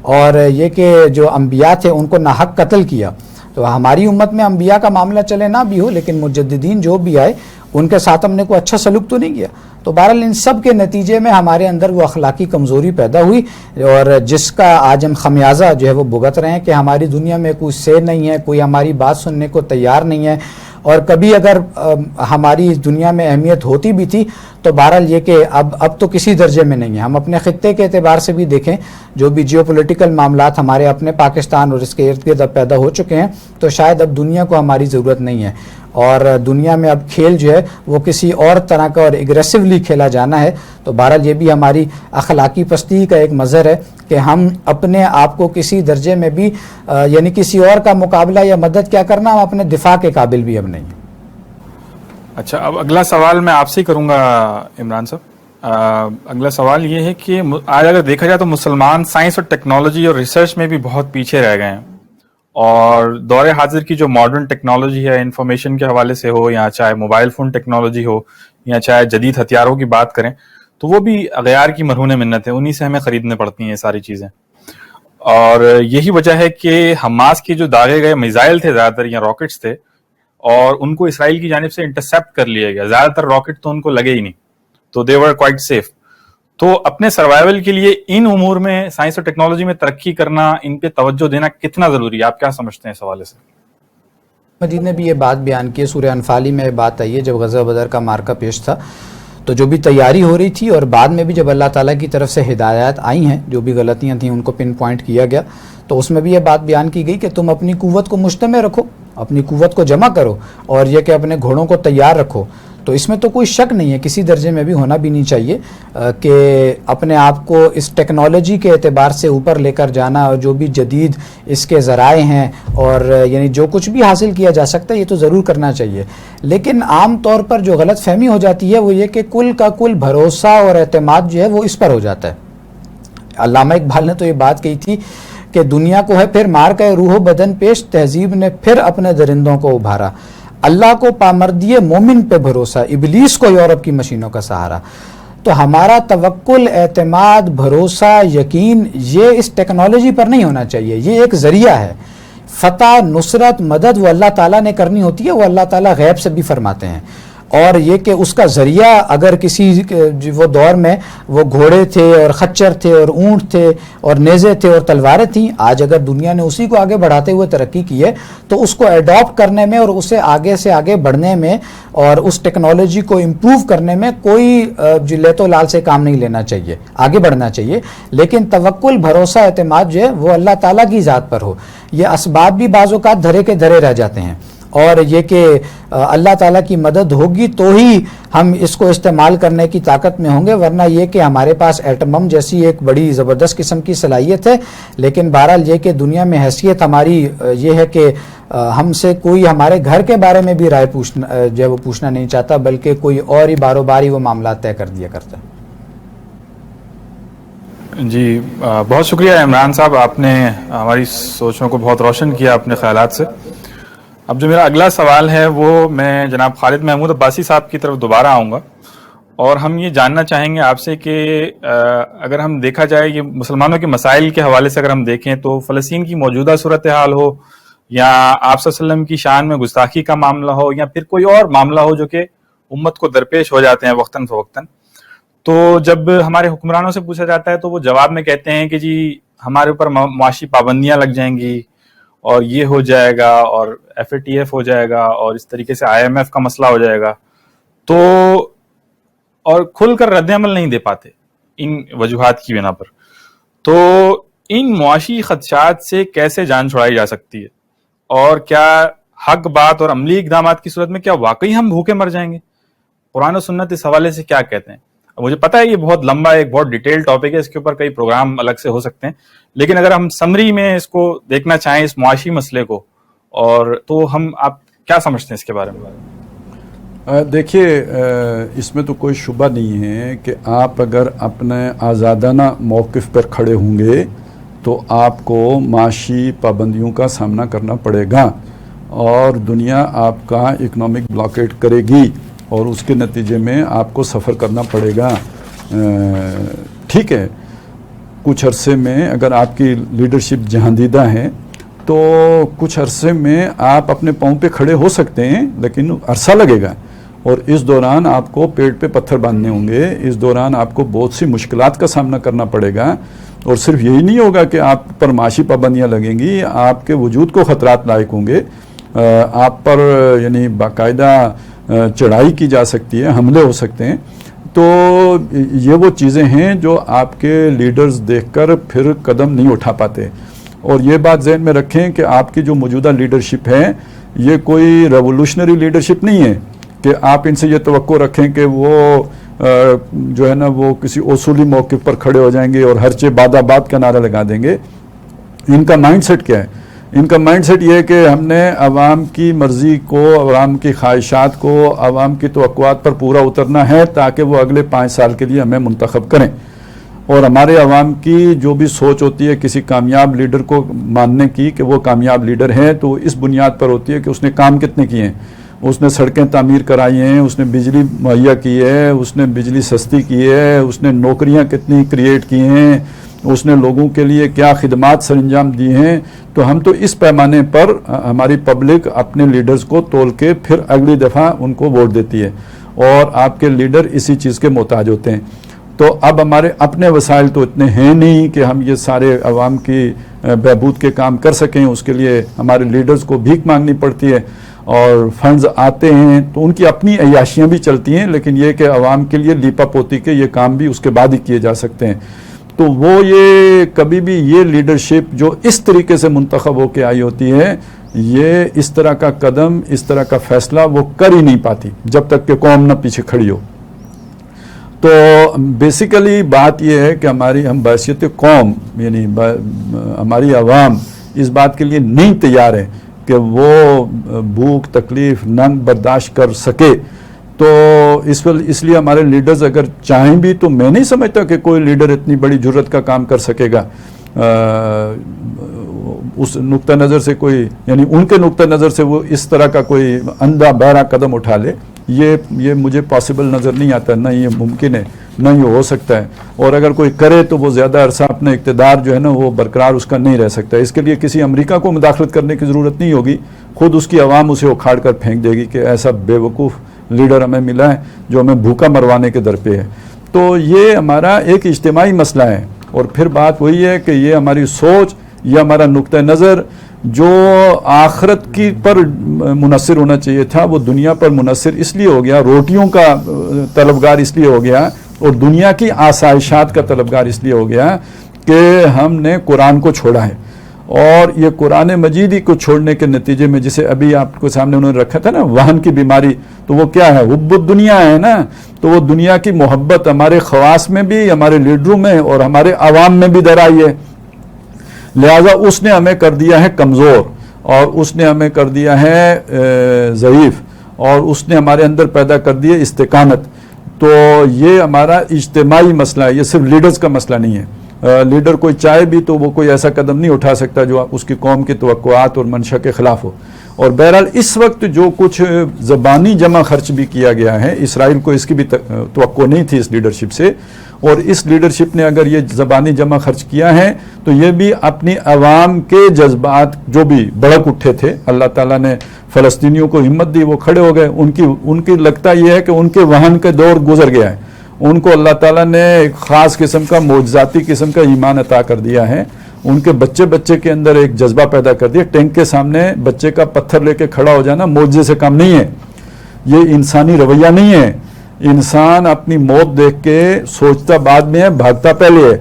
اور یہ کہ جو انبیاء تھے ان کو ناحق قتل کیا. تو ہماری امت میں انبیاء کا معاملہ چلے نہ بھی ہو، لیکن مجددین جو بھی آئے ان کے ساتھ ہم نے کوئی اچھا سلوک تو نہیں کیا. تو بہرحال ان سب کے نتیجے میں ہمارے اندر وہ اخلاقی کمزوری پیدا ہوئی، اور جس کا آج ہم خمیازہ جو ہے وہ بھگت رہے ہیں کہ ہماری دنیا میں کوئی سے نہیں ہے، کوئی ہماری بات سننے کو تیار نہیں ہے. اور کبھی اگر ہماری دنیا میں اہمیت ہوتی بھی تھی تو بہرحال یہ کہ اب تو کسی درجے میں نہیں ہے. ہم اپنے خطے کے اعتبار سے بھی دیکھیں، جو بھی جیو پولیٹیکل معاملات ہمارے اپنے پاکستان اور اس کے ارد گرد اب پیدا ہو چکے ہیں، تو شاید اب دنیا کو ہماری ضرورت نہیں ہے، اور دنیا میں اب کھیل جو ہے وہ کسی اور طرح کا اور اگریسولی کھیلا جانا ہے. تو بہرحال یہ بھی ہماری اخلاقی پستی کا ایک مظہر ہے کہ ہم اپنے آپ کو کسی درجے میں بھی یعنی کسی اور کا مقابلہ یا مدد کیا کرنا، ہم اپنے دفاع کے قابل بھی اب نہیں ہیں. اچھا، اب اگلا سوال میں آپ سے ہی کروں گا عمران صاحب. اگلا سوال یہ ہے کہ آج اگر دیکھا جائے تو مسلمان سائنس اور ٹیکنالوجی اور ریسرچ میں بھی بہت پیچھے رہ گئے ہیں، اور دور حاضر کی جو ماڈرن ٹیکنالوجی ہے انفارمیشن کے حوالے سے ہو، یا چاہے موبائل فون ٹیکنالوجی ہو، یا چاہے جدید ہتھیاروں کی بات کریں، تو وہ بھی اغیار کی مرہون منت ہے، انہی سے ہمیں خریدنے پڑتی ہیں یہ ساری چیزیں. اور یہی وجہ ہے کہ حماس کے جو داغے گئے میزائل تھے زیادہ تر یا راکٹس تھے، اور ان کو اسرائیل کی جانب سے انٹرسیپٹ کر لیا گیا. زیادہ تر راکٹ تو ان کو لگے ہی نہیں، تو دے ور کوائٹ سیف. تو اپنے سروائیول کے لیے ان امور میں سائنس اور ٹیکنالوجی میں ترقی کرنا، ان پہ توجہ دینا کتنا ضروری ہے؟ آپ کیا سمجھتے ہیں اس حوالے سے؟ مجید نے بھی یہ بات بیان کی ہے، سورہ انفال میں بات آئی ہے جب غزوہ بدر کا مارکہ پیش تھا تو جو بھی تیاری ہو رہی تھی، اور بعد میں بھی جب اللہ تعالیٰ کی طرف سے ہدایات آئی ہیں، جو بھی غلطیاں تھیں ان کو پن پوائنٹ کیا گیا، تو اس میں بھی یہ بات بیان کی گئی کہ تم اپنی قوت کو مجتمع رکھو، اپنی قوت کو جمع کرو، اور یہ کہ اپنے گھوڑوں کو تیار رکھو. تو اس میں تو کوئی شک نہیں ہے، کسی درجے میں بھی ہونا بھی نہیں چاہیے کہ اپنے آپ کو اس ٹیکنالوجی کے اعتبار سے اوپر لے کر جانا، اور جو بھی جدید اس کے ذرائع ہیں اور یعنی جو کچھ بھی حاصل کیا جا سکتا ہے یہ تو ضرور کرنا چاہیے. لیکن عام طور پر جو غلط فہمی ہو جاتی ہے وہ یہ کہ کل کا کل بھروسہ اور اعتماد جو ہے وہ اس پر ہو جاتا ہے. علامہ اقبال نے تو یہ بات کہی تھی کہ دنیا کو ہے پھر مار کے روح و بدن پیش، تہذیب نے پھر اپنے درندوں کو ابھارا. اللہ کو پامردی مومن پہ بھروسہ، ابلیس کو یورپ کی مشینوں کا سہارا. تو ہمارا توکل، اعتماد، بھروسہ، یقین یہ اس ٹیکنالوجی پر نہیں ہونا چاہیے. یہ ایک ذریعہ ہے. فتح، نصرت، مدد وہ اللہ تعالیٰ نے کرنی ہوتی ہے، وہ اللہ تعالیٰ غیب سے بھی فرماتے ہیں. اور یہ کہ اس کا ذریعہ اگر کسی وہ دور میں وہ گھوڑے تھے اور خچر تھے اور اونٹ تھے اور نیزے تھے اور تلواریں تھیں، آج اگر دنیا نے اسی کو آگے بڑھاتے ہوئے ترقی کی ہے تو اس کو ایڈاپٹ کرنے میں اور اسے آگے سے آگے بڑھنے میں اور اس ٹیکنالوجی کو امپروو کرنے میں کوئی لیت و لال سے کام نہیں لینا چاہیے، آگے بڑھنا چاہیے. لیکن توکل، بھروسہ، اعتماد جو ہے وہ اللہ تعالیٰ کی ذات پر ہو. یہ اسباب بھی بعض اوقات دھرے کے دھرے رہ جاتے ہیں، اور یہ کہ اللہ تعالیٰ کی مدد ہوگی تو ہی ہم اس کو استعمال کرنے کی طاقت میں ہوں گے، ورنہ یہ کہ ہمارے پاس ایٹم بم جیسی ایک بڑی زبردست قسم کی صلاحیت ہے، لیکن بہرحال یہ کہ دنیا میں حیثیت ہماری یہ ہے کہ ہم سے کوئی ہمارے گھر کے بارے میں بھی رائے پوچھنا جو ہے وہ پوچھنا نہیں چاہتا، بلکہ کوئی اور ہی بارو باری وہ معاملات طے کر دیا کرتا ہے. جی بہت شکریہ عمران صاحب، آپ نے ہماری سوچوں کو بہت روشن کیا اپنے خیالات سے. اب جو میرا اگلا سوال ہے وہ میں جناب خالد محمود عباسی صاحب کی طرف دوبارہ آؤں گا، اور ہم یہ جاننا چاہیں گے آپ سے کہ اگر ہم دیکھا جائے یہ مسلمانوں کے مسائل کے حوالے سے اگر ہم دیکھیں تو فلسطین کی موجودہ صورتحال ہو، یا آپ صلی اللہ علیہ وسلم کی شان میں گستاخی کا معاملہ ہو، یا پھر کوئی اور معاملہ ہو جو کہ امت کو درپیش ہو جاتے ہیں وقتاً فوقتاً، تو جب ہمارے حکمرانوں سے پوچھا جاتا ہے تو وہ جواب میں کہتے ہیں کہ جی ہمارے اوپر معاشی پابندیاں لگ جائیں گی، اور یہ ہو جائے گا، اور FATF ہو جائے گا، اور اس طریقے سے IMF کا مسئلہ ہو جائے گا. تو اور کھل کر رد عمل نہیں دے پاتے ان وجوہات کی بنا پر. تو ان معاشی خدشات سے کیسے جان چھڑائی جا سکتی ہے، اور کیا حق بات اور عملی اقدامات کی صورت میں کیا واقعی ہم بھوکے مر جائیں گے؟ قرآن و سنت اس حوالے سے کیا کہتے ہیں؟ مجھے پتا ہے یہ بہت لمبا ایک بہت ڈیٹیل ٹاپک ہے، اس کے اوپر کئی پروگرام الگ سے ہو سکتے ہیں، لیکن اگر ہم سمری میں اس کو دیکھنا چاہیں اس معاشی مسئلے کو، اور تو آپ کیا سمجھتے ہیں اس کے بارے میں؟ دیکھیے اس میں تو کوئی شبہ نہیں ہے کہ آپ اگر اپنے آزادانہ موقف پر کھڑے ہوں گے تو آپ کو معاشی پابندیوں کا سامنا کرنا پڑے گا، اور دنیا آپ کا اکنامک بلاکیٹ کرے گی، اور اس کے نتیجے میں آپ کو سفر کرنا پڑے گا. ٹھیک ہے، کچھ عرصے میں اگر آپ کی لیڈرشپ جہاندیدہ ہے تو کچھ عرصے میں آپ اپنے پاؤں پہ کھڑے ہو سکتے ہیں، لیکن عرصہ لگے گا، اور اس دوران آپ کو پیٹ پہ پتھر باندھنے ہوں گے. اس دوران آپ کو بہت سی مشکلات کا سامنا کرنا پڑے گا، اور صرف یہی نہیں ہوگا کہ آپ پر معاشی پابندیاں لگیں گی، آپ کے وجود کو خطرات لاحق ہوں گے. آپ پر یعنی باقاعدہ چڑھائی کی جا سکتی ہے، حملے ہو سکتے ہیں. تو یہ وہ چیزیں ہیں جو آپ کے لیڈرز دیکھ کر پھر قدم نہیں اٹھا پاتے. اور یہ بات ذہن میں رکھیں کہ آپ کی جو موجودہ لیڈرشپ ہے یہ کوئی ریولوشنری لیڈرشپ نہیں ہے کہ آپ ان سے یہ توقع رکھیں کہ وہ جو ہے نا وہ کسی اصولی موقف پر کھڑے ہو جائیں گے اور ہر چیز باد آباد کا نعرہ لگا دیں گے. ان کا مائنڈ سیٹ کیا ہے؟ ان کا مائنڈ سیٹ یہ ہے کہ ہم نے عوام کی مرضی کو، عوام کی خواہشات کو، عوام کی توقعات پر پورا اترنا ہے تاکہ وہ اگلے 5 سال کے لیے ہمیں منتخب کریں. اور ہمارے عوام کی جو بھی سوچ ہوتی ہے کسی کامیاب لیڈر کو ماننے کی کہ وہ کامیاب لیڈر ہے، تو اس بنیاد پر ہوتی ہے کہ اس نے کام کتنے کیے ہیں. اس نے سڑکیں تعمیر کرائی ہیں، اس نے بجلی مہیا کی ہے، اس نے بجلی سستی کی ہے، اس نے نوکریاں کتنی کریٹ کی ہیں، اس نے لوگوں کے لیے کیا خدمات سر انجام دی ہیں. تو ہم تو اس پیمانے پر ہماری پبلک اپنے لیڈرز کو تول کے پھر اگلی دفعہ ان کو ووٹ دیتی ہے، اور آپ کے لیڈر اسی چیز کے محتاج ہوتے ہیں. تو اب ہمارے اپنے وسائل تو اتنے ہیں نہیں کہ ہم یہ سارے عوام کی بہبود کے کام کر سکیں. اس کے لیے ہمارے لیڈرز کو بھیک مانگنی پڑتی ہے، اور فنڈز آتے ہیں تو ان کی اپنی عیاشیاں بھی چلتی ہیں، لیکن یہ کہ عوام کے لیے لیپا پوتی کے یہ کام بھی اس کے بعد ہی کیے جا سکتے ہیں. تو وہ یہ کبھی بھی یہ لیڈرشپ جو اس طریقے سے منتخب ہو کے آئی ہوتی ہے، یہ اس طرح کا قدم، اس طرح کا فیصلہ وہ کر ہی نہیں پاتی جب تک کہ قوم نہ پیچھے کھڑی ہو. تو بیسیکلی بات یہ ہے کہ ہم بحیثیت قوم، یعنی ہماری عوام اس بات کے لیے نہیں تیار ہے کہ وہ بھوک، تکلیف، ننگ برداشت کر سکے. تو اس لیے ہمارے لیڈرز اگر چاہیں بھی تو میں نہیں سمجھتا کہ کوئی لیڈر اتنی بڑی جرت کا کام کر سکے گا. اس نقطہ نظر سے کوئی، یعنی ان کے نقطہ نظر سے وہ اس طرح کا کوئی اندھا بہرا قدم اٹھا لے، یہ مجھے پاسبل نظر نہیں آتا، نہ یہ ممکن ہے، نہ یہ ہو سکتا ہے. اور اگر کوئی کرے تو وہ زیادہ عرصہ اپنا اقتدار جو ہے نا وہ برقرار اس کا نہیں رہ سکتا. اس کے لیے کسی امریکہ کو مداخلت کرنے کی ضرورت نہیں ہوگی، خود اس کی عوام اسے اکھاڑ کر پھینک دے گی کہ ایسا بے وقوف لیڈر ہمیں ملا ہے جو ہمیں بھوکا مروانے کے در پہ ہے. تو یہ ہمارا ایک اجتماعی مسئلہ ہے، اور پھر بات وہی ہے کہ یہ ہماری سوچ، یہ ہمارا نقطہ نظر جو آخرت کی پر منحصر ہونا چاہیے تھا، وہ دنیا پر منحصر اس لیے ہو گیا، روٹیوں کا طلبگار اس لیے ہو گیا، اور دنیا کی آسائشات کا طلبگار اس لیے ہو گیا کہ ہم نے قرآن کو چھوڑا ہے. اور یہ قرآن مجید ہی کو چھوڑنے کے نتیجے میں، جسے ابھی آپ کو سامنے انہوں نے رکھا تھا نا، وہن کی بیماری، تو وہ کیا ہے؟ حب الدنیا ہے نا. تو وہ دنیا کی محبت ہمارے خواص میں بھی، ہمارے لیڈروں میں اور ہمارے عوام میں بھی در آئی ہے. لہذا اس نے ہمیں کر دیا ہے کمزور، اور اس نے ہمیں کر دیا ہے ضعیف، اور اس نے ہمارے اندر پیدا کر دی ہے استقامت. تو یہ ہمارا اجتماعی مسئلہ ہے، یہ صرف لیڈرز کا مسئلہ نہیں ہے. لیڈر کوئی چاہے بھی تو وہ کوئی ایسا قدم نہیں اٹھا سکتا جو اس کی قوم کی توقعات اور منشا کے خلاف ہو. اور بہرحال اس وقت جو کچھ زبانی جمع خرچ بھی کیا گیا ہے، اسرائیل کو اس کی بھی توقع نہیں تھی اس لیڈرشپ سے، اور اس لیڈرشپ نے اگر یہ زبانی جمع خرچ کیا ہے تو یہ بھی اپنی عوام کے جذبات جو بھی بڑک اٹھے تھے، اللہ تعالیٰ نے فلسطینیوں کو ہمت دی، وہ کھڑے ہو گئے. ان کی لگتا یہ ہے کہ ان کے وہن کے دور گزر گیا ہے. ان کو اللہ تعالیٰ نے ایک خاص قسم کا معجزاتی قسم کا ایمان عطا کر دیا ہے. ان کے بچے کے اندر ایک جذبہ پیدا کر دیا. ٹینک کے سامنے بچے کا پتھر لے کے کھڑا ہو جانا معجزے سے کم نہیں ہے. یہ انسانی رویہ نہیں ہے. انسان اپنی موت دیکھ کے سوچتا بعد میں ہے، بھاگتا پہلے ہے.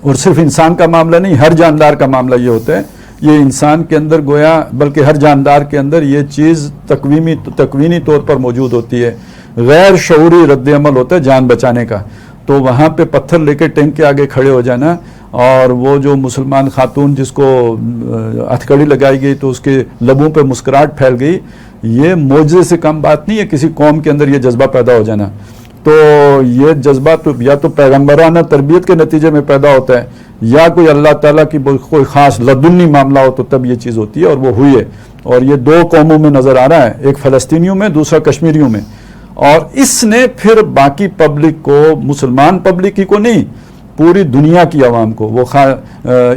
اور صرف انسان کا معاملہ نہیں، ہر جاندار کا معاملہ یہ ہوتا ہے. یہ انسان کے اندر گویا بلکہ ہر جاندار کے اندر یہ چیز تکوینی طور پر موجود ہوتی ہے. غیر شعوری رد عمل ہوتا ہے جان بچانے کا. تو وہاں پہ پتھر لے کے ٹینک کے آگے کھڑے ہو جانا، اور وہ جو مسلمان خاتون جس کو ہتھکڑی لگائی گئی تو اس کے لبوں پہ مسکراہٹ پھیل گئی، یہ معجزے سے کم بات نہیں ہے کسی قوم کے اندر یہ جذبہ پیدا ہو جانا. تو یہ جذبہ تو یا تو پیغمبرانہ تربیت کے نتیجے میں پیدا ہوتا ہے، یا کوئی اللہ تعالیٰ کی کوئی خاص لدنی معاملہ ہو تو تب یہ چیز ہوتی ہے، اور وہ ہوئی ہے. اور یہ دو قوموں میں نظر آ رہا ہے، ایک فلسطینیوں میں، دوسرا کشمیریوں میں. اور اس نے پھر باقی پبلک کو، مسلمان پبلک ہی کو نہیں، پوری دنیا کی عوام کو، وہ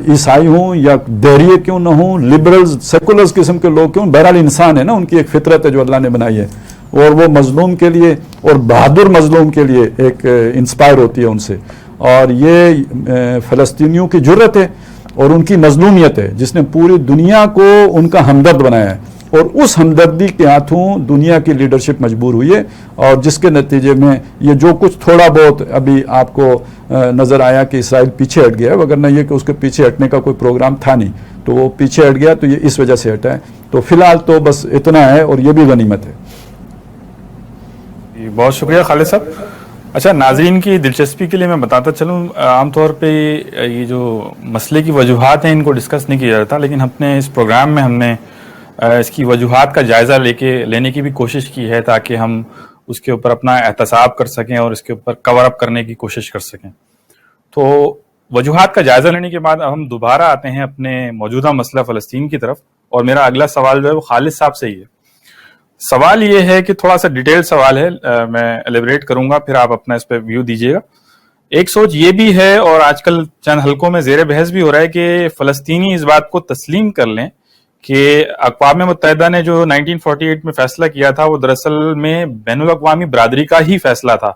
عیسائی ہوں یا دہریے کیوں نہ ہوں، لبرلز، سیکولرز قسم کے لوگ کیوں، بہرحال انسان ہے نا، ان کی ایک فطرت ہے جو اللہ نے بنائی ہے، اور وہ مظلوم کے لیے، اور بہادر مظلوم کے لیے ایک انسپائر ہوتی ہے ان سے. اور یہ فلسطینیوں کی جرت ہے اور ان کی مظلومیت ہے جس نے پوری دنیا کو ان کا ہمدرد بنایا ہے. اور اس ہمدردی کے ہاتھوں دنیا کی لیڈرشپ مجبور ہوئی ہے، اور جس کے نتیجے میں یہ جو کچھ تھوڑا بہت ابھی آپ کو نظر آیا کہ اسرائیل پیچھے ہٹ گیا ہے، وگرنہ یہ کہ اس کے پیچھے ہٹنے کا کوئی پروگرام تھا نہیں، تو وہ پیچھے ہٹ گیا، تو یہ اس وجہ سے ہٹا ہے. تو فی الحال تو بس اتنا ہے، اور یہ بھی غنیمت ہے. بہت شکریہ خالد صاحب. اچھا ناظرین کی دلچسپی کے لیے میں بتاتا چلوں، عام طور پہ یہ جو مسئلے کی وجوہات ہیں ان کو ڈسکس نہیں کیا جاتا، لیکن اپنے اس پروگرام میں ہم نے اس کی وجوہات کا جائزہ لینے کی بھی کوشش کی ہے تاکہ ہم اس کے اوپر اپنا احتساب کر سکیں اور اس کے اوپر کور اپ کرنے کی کوشش کر سکیں۔ تو وجوہات کا جائزہ لینے کے بعد ہم دوبارہ آتے ہیں اپنے موجودہ مسئلہ فلسطین کی طرف، اور میرا اگلا سوال جو ہے وہ خالد صاحب سے ہی ہے۔ سوال یہ ہے کہ تھوڑا سا ڈیٹیل سوال ہے، میں ایلیبریٹ کروں گا، پھر آپ اپنا اس پہ ویو دیجیے گا۔ ایک سوچ یہ بھی ہے اور آج کل چند حلقوں میں زیر بحث بھی ہو رہا ہے کہ فلسطینی اس بات کو تسلیم کر لیں کہ اقوام متحدہ نے جو 1948 میں فیصلہ کیا تھا وہ دراصل میں بین الاقوامی برادری کا ہی فیصلہ تھا،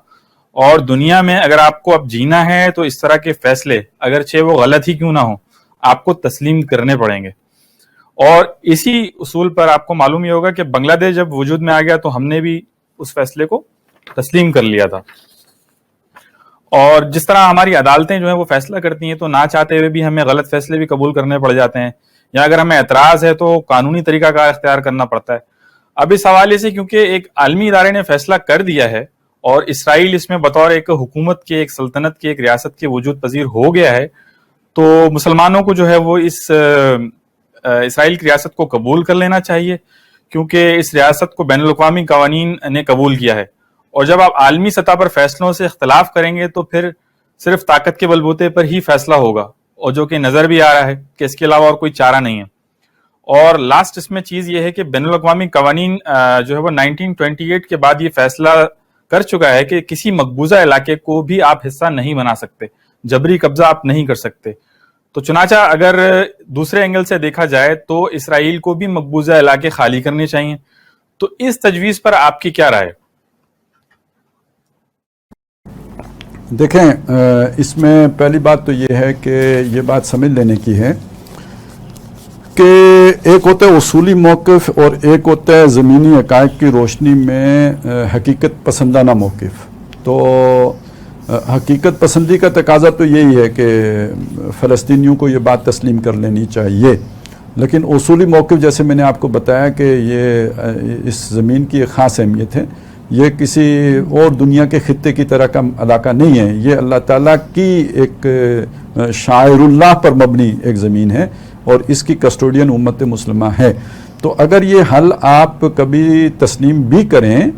اور دنیا میں اگر آپ کو اب جینا ہے تو اس طرح کے فیصلے اگرچہ وہ غلط ہی کیوں نہ ہوں آپ کو تسلیم کرنے پڑیں گے۔ اور اسی اصول پر آپ کو معلوم ہی ہوگا کہ بنگلہ دیش جب وجود میں آ گیا تو ہم نے بھی اس فیصلے کو تسلیم کر لیا تھا، اور جس طرح ہماری عدالتیں جو ہیں وہ فیصلہ کرتی ہیں تو نہ چاہتے ہوئے بھی ہمیں غلط فیصلے بھی قبول کرنے پڑ جاتے ہیں، یا اگر ہمیں اعتراض ہے تو قانونی طریقہ کا اختیار کرنا پڑتا ہے۔ اب اس حوالے سے کیونکہ ایک عالمی ادارے نے فیصلہ کر دیا ہے اور اسرائیل اس میں بطور ایک حکومت کے، ایک سلطنت کے، ایک ریاست کے وجود پذیر ہو گیا ہے، تو مسلمانوں کو جو ہے وہ اس اسرائیل کی ریاست کو قبول کر لینا چاہیے، کیونکہ اس ریاست کو بین الاقوامی قوانین نے قبول کیا ہے، اور جب آپ عالمی سطح پر فیصلوں سے اختلاف کریں گے تو پھر صرف طاقت کے بلبوتے پر ہی فیصلہ ہوگا، اور جو کہ نظر بھی آ رہا ہے کہ اس کے علاوہ اور کوئی چارہ نہیں ہے۔ اور لاسٹ اس میں چیز یہ ہے کہ بین الاقوامی قوانین جو ہے وہ 1928 کے بعد یہ فیصلہ کر چکا ہے کہ کسی مقبوضہ علاقے کو بھی آپ حصہ نہیں بنا سکتے، جبری قبضہ آپ نہیں کر سکتے۔ تو چنانچہ اگر دوسرے اینگل سے دیکھا جائے تو اسرائیل کو بھی مقبوضہ علاقے خالی کرنے چاہیے، تو اس تجویز پر آپ کی کیا رائے ہے؟ دیکھیں، اس میں پہلی بات تو یہ ہے کہ یہ بات سمجھ لینے کی ہے کہ ایک ہوتا ہے اصولی موقف اور ایک ہوتا ہے زمینی حقائق کی روشنی میں حقیقت پسندانہ موقف۔ تو حقیقت پسندی کا تقاضا تو یہی ہے کہ فلسطینیوں کو یہ بات تسلیم کر لینی چاہیے، لیکن اصولی موقف جیسے میں نے آپ کو بتایا کہ یہ اس زمین کی ایک خاص اہمیت ہے، یہ کسی اور دنیا کے خطے کی طرح کا علاقہ نہیں ہے، یہ اللہ تعالیٰ کی ایک شاعر اللہ پر مبنی ایک زمین ہے اور اس کی کسٹوڈین امت مسلمہ ہے۔ تو اگر یہ حل آپ کبھی تسلیم بھی کریں،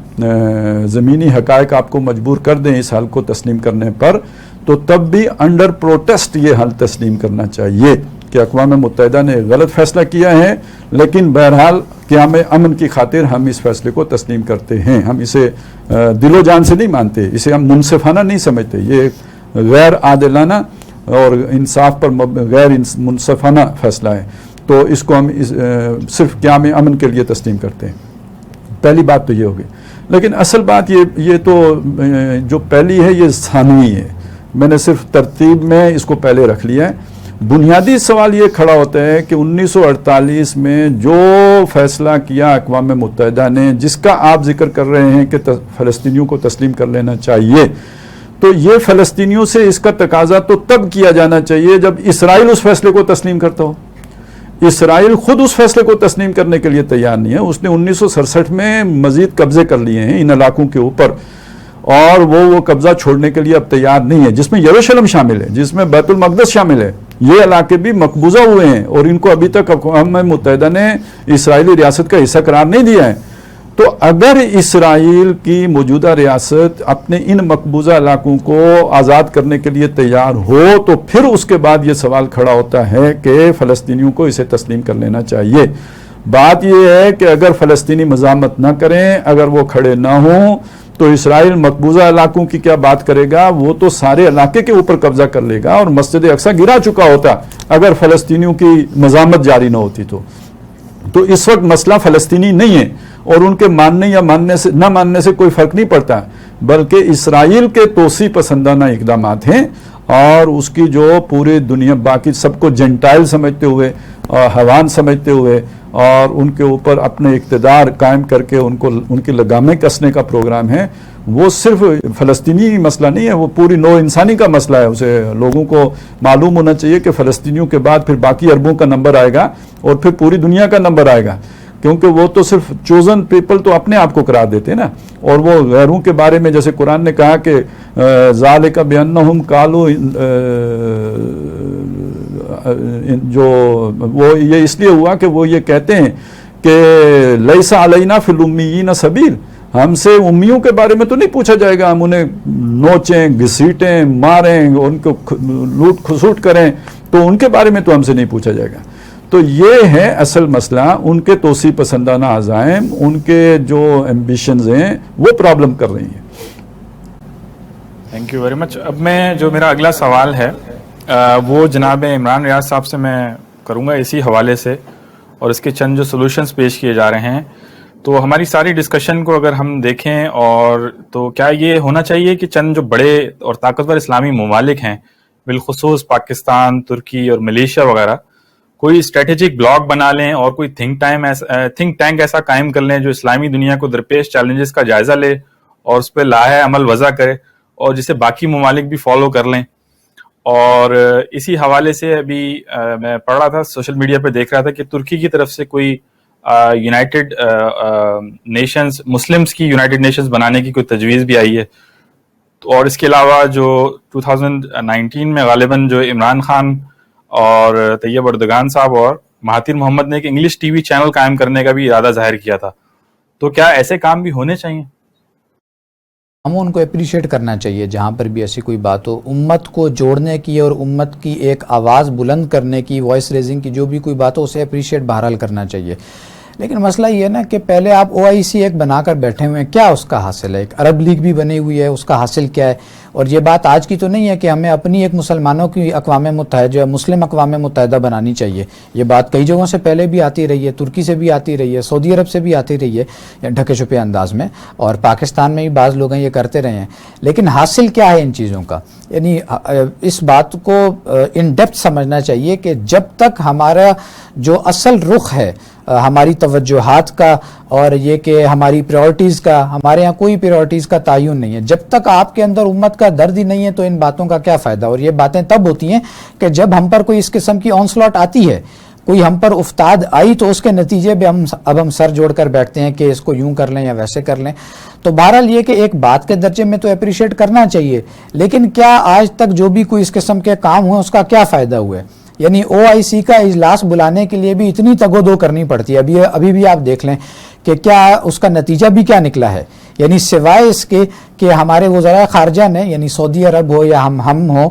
زمینی حقائق آپ کو مجبور کر دیں اس حل کو تسلیم کرنے پر، تو تب بھی انڈر پروٹیسٹ یہ حل تسلیم کرنا چاہیے کہ اقوام متحدہ نے غلط فیصلہ کیا ہے، لیکن بہرحال قیام امن کی خاطر ہم اس فیصلے کو تسلیم کرتے ہیں، ہم اسے دل و جان سے نہیں مانتے، اسے ہم منصفانہ نہیں سمجھتے، یہ غیر عادلانہ اور انصاف پر غیر منصفانہ فیصلہ ہے، تو اس کو ہم صرف قیام امن کے لیے تسلیم کرتے ہیں۔ پہلی بات تو یہ ہوگی، لیکن اصل بات یہ تو جو پہلی ہے یہ ثانوی ہے، میں نے صرف ترتیب میں اس کو پہلے رکھ لیا ہے۔ بنیادی سوال یہ کھڑا ہوتا ہے کہ 1948 میں جو فیصلہ کیا اقوام متحدہ نے، جس کا آپ ذکر کر رہے ہیں کہ فلسطینیوں کو تسلیم کر لینا چاہیے، تو یہ فلسطینیوں سے اس کا تقاضا تو تب کیا جانا چاہیے جب اسرائیل اس فیصلے کو تسلیم کرتا ہو۔ اسرائیل خود اس فیصلے کو تسلیم کرنے کے لیے تیار نہیں ہے، اس نے 1967 میں مزید قبضے کر لیے ہیں ان علاقوں کے اوپر، اور وہ قبضہ چھوڑنے کے لیے اب تیار نہیں ہے، جس میں یروشلم شامل ہے، جس میں بیت المقدس شامل ہے، یہ علاقے بھی مقبوضہ ہوئے ہیں اور ان کو ابھی تک اقوام متحدہ نے اسرائیلی ریاست کا حصہ قرار نہیں دیا ہے۔ تو اگر اسرائیل کی موجودہ ریاست اپنے ان مقبوضہ علاقوں کو آزاد کرنے کے لیے تیار ہو تو پھر اس کے بعد یہ سوال کھڑا ہوتا ہے کہ فلسطینیوں کو اسے تسلیم کر لینا چاہیے۔ بات یہ ہے کہ اگر فلسطینی مزاحمت نہ کریں، اگر وہ کھڑے نہ ہوں، تو اسرائیل مقبوضہ علاقوں کی کیا بات کرے گا؟ وہ تو سارے علاقے کے اوپر قبضہ کر لے گا، اور مسجد اقصیٰ گرا چکا ہوتا اگر فلسطینیوں کی مزاحمت جاری نہ ہوتی تو اس وقت مسئلہ فلسطینی نہیں ہے، اور ان کے ماننے یا نہ ماننے سے کوئی فرق نہیں پڑتا، بلکہ اسرائیل کے توسیع پسندانہ اقدامات ہیں، اور اس کی جو پوری دنیا باقی سب کو جنٹائل سمجھتے ہوئے اور حیوان سمجھتے ہوئے اور ان کے اوپر اپنے اقتدار قائم کر کے ان کی لگامیں کسنے کا پروگرام ہے، وہ صرف فلسطینی مسئلہ نہیں ہے، وہ پوری نوع انسانی کا مسئلہ ہے۔ اسے لوگوں کو معلوم ہونا چاہیے کہ فلسطینیوں کے بعد پھر باقی عربوں کا نمبر آئے گا اور پھر پوری دنیا کا نمبر آئے گا۔ کیونکہ وہ تو صرف چوزن پیپل تو اپنے آپ کو قرار دیتے ہیں نا, اور وہ غیروں کے بارے میں جیسے قرآن نے کہا کہ ذالک بانہم قالوا جو وہ یہ اس لیے ہوا کہ وہ یہ کہتے ہیں کہ لیس علینا فی الامیین سبیل, ہم سے امیوں کے بارے میں تو نہیں پوچھا جائے گا, ہم انہیں نوچیں گھسیٹیں ماریں ان کو لوٹ کھسوٹ کریں تو ان کے بارے میں تو ہم سے نہیں پوچھا جائے گا. تو یہ ہے اصل مسئلہ, ان کے توسیع پسندانہ عزائم, ان کے جو ایمبیشنز ہیں وہ پرابلم کر رہی ہیں. Thank you very much. اب میں جو میرا اگلا سوال ہے وہ جناب عمران ریاض صاحب سے میں کروں گا اسی حوالے سے, اور اس کے چند جو سولوشنز پیش کیے جا رہے ہیں. تو ہماری ساری ڈسکشن کو اگر ہم دیکھیں اور تو کیا یہ ہونا چاہیے کہ چند جو بڑے اور طاقتور اسلامی ممالک ہیں, بالخصوص پاکستان, ترکی اور ملیشیا وغیرہ, کوئی اسٹریٹجک بلاک بنا لیں اور کوئی تھنک ٹینک ایسا قائم کر لیں جو اسلامی دنیا کو درپیش چیلنجز کا جائزہ لے اور اس پہ لاہے عمل وضع کرے, اور جسے باقی ممالک بھی فالو کر لیں. اور اسی حوالے سے ابھی میں پڑھ رہا تھا, سوشل میڈیا پہ دیکھ رہا تھا کہ ترکی کی طرف سے کوئی یونائٹڈ نیشنز, مسلمز کی یونائٹڈ نیشنز بنانے کی کوئی تجویز بھی آئی ہے. اور اس کے علاوہ جو 2019 میں غالباً جو عمران خان اور طیب اردگان صاحب اور مہاتیر محمد نے ایک انگلش ٹی وی چینل قائم کرنے کا بھی ارادہ ظاہر کیا تھا. تو کیا ایسے کام بھی ہونے چاہیے؟ ہم ان کو اپریشیٹ کرنا چاہیے جہاں پر بھی ایسی کوئی بات ہو, امت کو جوڑنے کی اور امت کی ایک آواز بلند کرنے کی, وائس ریزنگ کی جو بھی کوئی بات ہو اسے اپریشیٹ بہرحال کرنا چاہیے. لیکن مسئلہ یہ ہے نا کہ پہلے آپ OIC ایک بنا کر بیٹھے ہوئے ہیں, کیا اس کا حاصل ہے؟ ایک عرب لیگ بھی بنی ہوئی ہے, اس کا حاصل کیا ہے؟ اور یہ بات آج کی تو نہیں ہے کہ ہمیں اپنی ایک مسلمانوں کی اقوام متحدہ جو ہے مسلم اقوام متحدہ بنانی چاہیے. یہ بات کئی جگہوں سے پہلے بھی آتی رہی ہے, ترکی سے بھی آتی رہی ہے, سعودی عرب سے بھی آتی رہی ہے ڈھکے چھپے انداز میں, اور پاکستان میں بھی بعض لوگ ہیں یہ کرتے رہے ہیں. لیکن حاصل کیا ہے ان چیزوں کا؟ یعنی اس بات کو ان ڈیپتھ سمجھنا چاہیے کہ جب تک ہمارا جو اصل رخ ہے ہماری توجہات کا اور یہ کہ ہماری پریورٹیز کا, ہمارے ہاں کوئی پریورٹیز کا تعین نہیں ہے, جب تک آپ کے اندر امت کا درد ہی نہیں ہے تو ان باتوں کا کیا فائدہ؟ اور یہ باتیں تب ہوتی ہیں کہ جب ہم پر کوئی اس قسم کی آنسلاٹ آتی ہے, کوئی ہم پر افتاد آئی تو اس کے نتیجے پہ ہم سر جوڑ کر بیٹھتے ہیں کہ اس کو یوں کر لیں یا ویسے کر لیں. تو بہرحال یہ کہ ایک بات کے درجے میں تو اپریشیٹ کرنا چاہیے, لیکن کیا آج تک جو بھی کوئی اس قسم کے کام ہوئے اس کا کیا فائدہ ہوا ہے؟ یعنی OIC کا اجلاس بلانے کے لیے بھی اتنی تگ و دو کرنی پڑتی ہے. ابھی بھی آپ دیکھ لیں کہ کیا اس کا نتیجہ بھی کیا نکلا ہے. یعنی سوائے اس کے کہ ہمارے وزراء خارجہ نے, یعنی سعودی عرب ہو یا ہم ہو,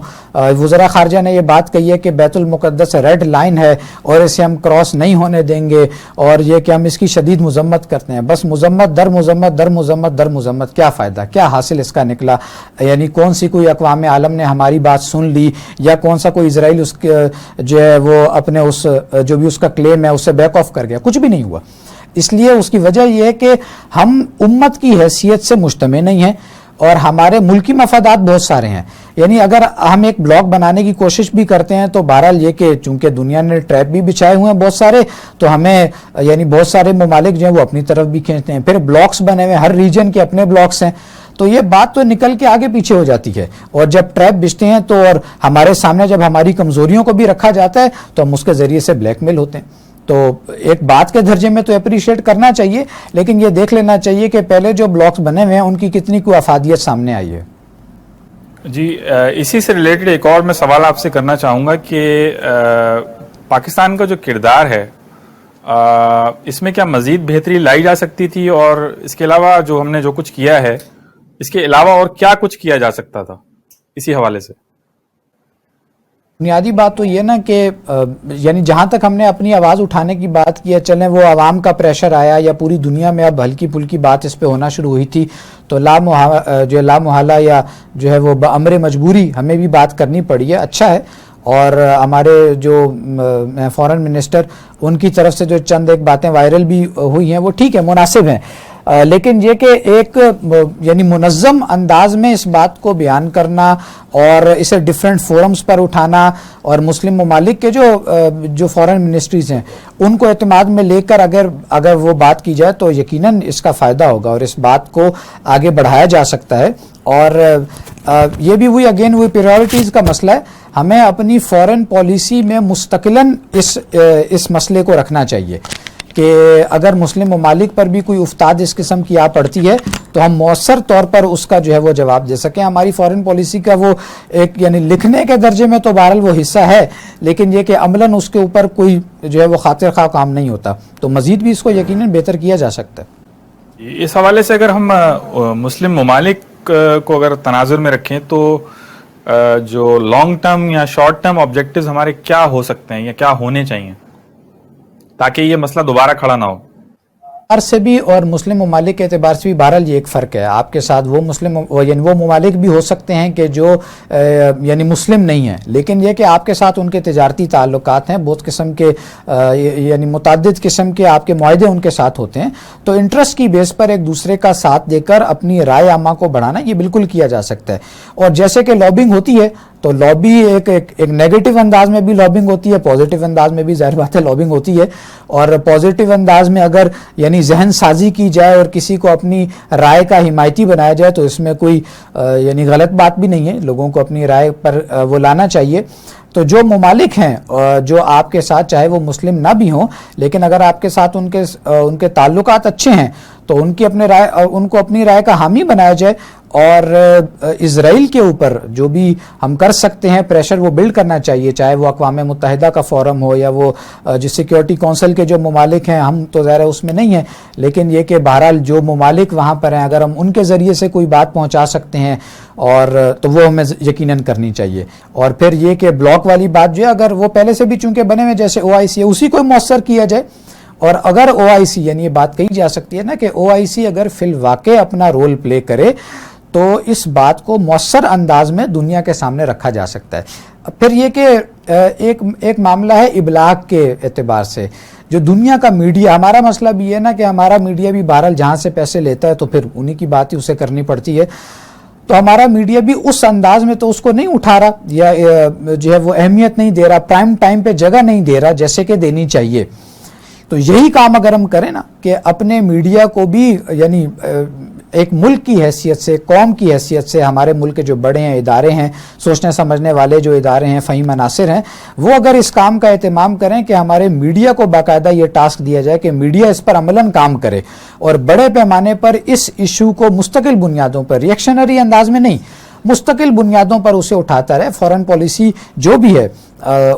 وزراء خارجہ نے یہ بات کہی ہے کہ بیت المقدس ریڈ لائن ہے اور اسے ہم کراس نہیں ہونے دیں گے, اور یہ کہ ہم اس کی شدید مذمت کرتے ہیں. بس مذمت در مذمت در مذمت در مذمت, کیا فائدہ, کیا حاصل اس کا نکلا؟ یعنی کون سی کوئی اقوام عالم نے ہماری بات سن لی, یا کون سا کوئی اسرائیل اس کے جو ہے وہ اپنے اس جو بھی اس کا کلیم ہے اسے بیک آف کر گیا؟ کچھ بھی نہیں ہوا. اس لیے اس کی وجہ یہ ہے کہ ہم امت کی حیثیت سے مجتمع نہیں ہیں اور ہمارے ملکی مفادات بہت سارے ہیں. یعنی اگر ہم ایک بلاک بنانے کی کوشش بھی کرتے ہیں تو بہرحال یہ کہ چونکہ دنیا نے ٹریپ بھی بچھائے ہوئے ہیں بہت سارے, تو ہمیں یعنی بہت سارے ممالک جو ہیں وہ اپنی طرف بھی کھینچتے ہیں. پھر بلاکس بنے ہوئے, ہر ریجن کے اپنے بلاکس ہیں, تو یہ بات تو نکل کے آگے پیچھے ہو جاتی ہے. اور جب ٹریپ بچتے ہیں تو اور ہمارے سامنے جب ہماری کمزوریوں کو بھی رکھا جاتا ہے تو ہم اس کے ذریعے سے بلیک میل ہوتے ہیں. تو ایک بات کے درجے میں تو اپریشیٹ کرنا چاہیے, لیکن یہ دیکھ لینا چاہیے کہ پہلے جو بلاکس بنے ہوئے ہیں ان کی کتنی کوئی افادیت سامنے آئی ہے. جی, اسی سے ریلیٹڈ ایک اور میں سوال آپ سے کرنا چاہوں گا کہ پاکستان کا جو کردار ہے اس میں کیا مزید بہتری لائی جا سکتی تھی, اور اس کے علاوہ جو ہم نے جو کچھ کیا ہے اس کے علاوہ اور کیا کچھ کیا جا سکتا تھا اسی حوالے سے؟ بنیادی بات تو یہ نا کہ یعنی جہاں تک ہم نے اپنی آواز اٹھانے کی بات کی ہے, چلیں وہ عوام کا پریشر آیا یا پوری دنیا میں اب ہلکی پھلکی بات اس پہ ہونا شروع ہوئی تھی, تو لا محالہ یا جو ہے وہ بامر مجبوری ہمیں بھی بات کرنی پڑی ہے. اچھا ہے, اور ہمارے جو فورن منسٹر ان کی طرف سے جو چند ایک باتیں وائرل بھی ہوئی ہیں وہ ٹھیک ہے, مناسب ہیں, لیکن یہ کہ ایک یعنی منظم انداز میں اس بات کو بیان کرنا اور اسے ڈیفرنٹ فورمز پر اٹھانا, اور مسلم ممالک کے جو فورن منسٹریز ہیں ان کو اعتماد میں لے کر اگر وہ بات کی جائے تو یقیناً اس کا فائدہ ہوگا اور اس بات کو آگے بڑھایا جا سکتا ہے. اور یہ بھی وہی پریورٹیز کا مسئلہ ہے, ہمیں اپنی فورن پالیسی میں مستقلاً اس مسئلے کو رکھنا چاہیے. کہ اگر مسلم ممالک پر بھی کوئی افتاد اس قسم کی آ پڑتی ہے تو ہم مؤثر طور پر اس کا جو ہے وہ جواب دے سکیں. ہماری فارن پالیسی کا وہ ایک یعنی لکھنے کے درجے میں تو بہرحال وہ حصہ ہے، لیکن یہ کہ عملاً اس کے اوپر کوئی جو ہے وہ خاطر خواہ کام نہیں ہوتا، تو مزید بھی اس کو یقیناً بہتر کیا جا سکتا ہے. اس حوالے سے اگر ہم مسلم ممالک کو اگر تناظر میں رکھیں تو جو لانگ ٹرم یا شارٹ ٹرم آبجیکٹیوز ہمارے کیا ہو سکتے ہیں یا کیا ہونے چاہیے تاکہ یہ مسئلہ دوبارہ کھڑا نہ ہو؟ سے بھی اور مسلم ممالک کے اعتبار سے بھی بہرحال یہ ایک فرق ہے. آپ کے ساتھ وہ مسلم یعنی وہ ممالک بھی ہو سکتے ہیں کہ جو یعنی مسلم نہیں ہیں، لیکن یہ کہ آپ کے ساتھ ان کے تجارتی تعلقات ہیں، بہت قسم کے یعنی متعدد قسم کے آپ کے معاہدے ان کے ساتھ ہوتے ہیں، تو انٹرسٹ کی بیس پر ایک دوسرے کا ساتھ دے کر اپنی رائے عامہ کو بڑھانا یہ بالکل کیا جا سکتا ہے. اور جیسے کہ لابنگ ہوتی ہے تو لابی ایک نیگیٹو انداز میں بھی لابنگ ہوتی ہے، پازیٹیو انداز میں بھی ظاہر بات ہے لابنگ ہوتی ہے. اور پازیٹیو انداز میں اگر یعنی ذہن سازی کی جائے اور کسی کو اپنی رائے کا حمایتی بنایا جائے تو اس میں کوئی یعنی غلط بات بھی نہیں ہے، لوگوں کو اپنی رائے پر وہ لانا چاہیے. تو جو ممالک ہیں جو آپ کے ساتھ چاہے وہ مسلم نہ بھی ہوں، لیکن اگر آپ کے ساتھ ان کے تعلقات اچھے ہیں تو ان کو اپنی رائے کا حامی بنایا جائے. اور اسرائیل کے اوپر جو بھی ہم کر سکتے ہیں پریشر وہ بلڈ کرنا چاہیے، چاہے وہ اقوام متحدہ کا فورم ہو یا وہ جو سیکیورٹی کونسل کے جو ممالک ہیں، ہم تو ظاہر اس میں نہیں ہیں، لیکن یہ کہ بہرحال جو ممالک وہاں پر ہیں اگر ہم ان کے ذریعے سے کوئی بات پہنچا سکتے ہیں اور تو وہ ہمیں یقیناً کرنی چاہیے. اور پھر یہ کہ بلاک والی بات جو ہے اگر وہ پہلے سے بھی چونکہ بنے ہوئے جیسے OIC ہے اسی کو مؤثر کیا جائے. اور اگر OIC یعنی یہ بات کہی جا سکتی ہے نا کہ OIC اگر فی الواقع اپنا رول پلے کرے تو اس بات کو مؤثر انداز میں دنیا کے سامنے رکھا جا سکتا ہے. پھر یہ کہ ایک معاملہ ہے ابلاغ کے اعتبار سے، جو دنیا کا میڈیا، ہمارا مسئلہ بھی ہے نا کہ ہمارا میڈیا بھی بہرحال جہاں سے پیسے لیتا ہے تو پھر انہی کی بات ہی اسے کرنی پڑتی ہے. تو ہمارا میڈیا بھی اس انداز میں تو اس کو نہیں اٹھا رہا یا جو ہے وہ اہمیت نہیں دے رہا، پرائم ٹائم پہ جگہ نہیں دے رہا جیسے کہ دینی چاہیے. تو یہی کام اگر ہم کریں نا کہ اپنے میڈیا کو بھی یعنی ایک ملک کی حیثیت سے، قوم کی حیثیت سے، ہمارے ملک کے جو بڑے ہیں ادارے ہیں، سوچنے سمجھنے والے جو ادارے ہیں، فہیم عناصر ہیں، وہ اگر اس کام کا اہتمام کریں کہ ہمارے میڈیا کو باقاعدہ یہ ٹاسک دیا جائے کہ میڈیا اس پر عملاً کام کرے اور بڑے پیمانے پر اس ایشو کو مستقل بنیادوں پر، ریئیکشنری انداز میں نہیں، مستقل بنیادوں پر اسے اٹھاتا رہے. فورن پالیسی جو بھی ہے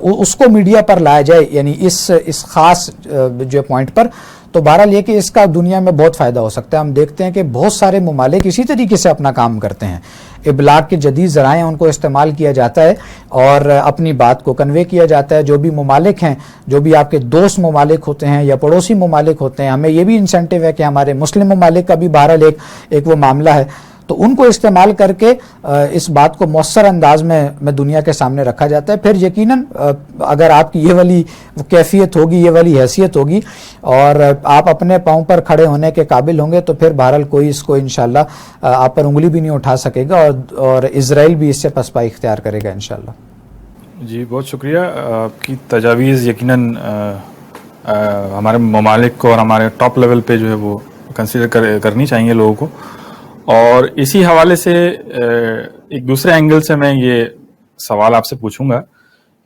اس کو میڈیا پر لایا جائے یعنی اس خاص جو پوائنٹ پر. تو بہرحال یہ کہ اس کا دنیا میں بہت فائدہ ہو سکتا ہے. ہم دیکھتے ہیں کہ بہت سارے ممالک اسی طریقے سے اپنا کام کرتے ہیں، ابلاغ کے جدید ذرائع ان کو استعمال کیا جاتا ہے اور اپنی بات کو کنوے کیا جاتا ہے. جو بھی ممالک ہیں، جو بھی آپ کے دوست ممالک ہوتے ہیں یا پڑوسی ممالک ہوتے ہیں، ہمیں یہ بھی انسینٹیو ہے کہ ہمارے مسلم ممالک کا بھی بہرحال ایک وہ معاملہ ہے، تو ان کو استعمال کر کے اس بات کو مؤثر انداز میں دنیا کے سامنے رکھا جاتا ہے. پھر یقیناً اگر آپ کی یہ والی کیفیت ہوگی، یہ والی حیثیت ہوگی اور آپ اپنے پاؤں پر کھڑے ہونے کے قابل ہوں گے تو پھر بہرحال کوئی اس کو انشاءاللہ آپ پر انگلی بھی نہیں اٹھا سکے گا اور اسرائیل بھی اس سے پسپائی اختیار کرے گا انشاءاللہ. جی بہت شکریہ. آپ کی تجاویز یقیناً ہمارے ممالک کو اور ہمارے ٹاپ لیول پہ جو ہے وہ کنسیڈر کرنی چاہیے لوگوں کو. اور اسی حوالے سے ایک دوسرے اینگل سے میں یہ سوال آپ سے پوچھوں گا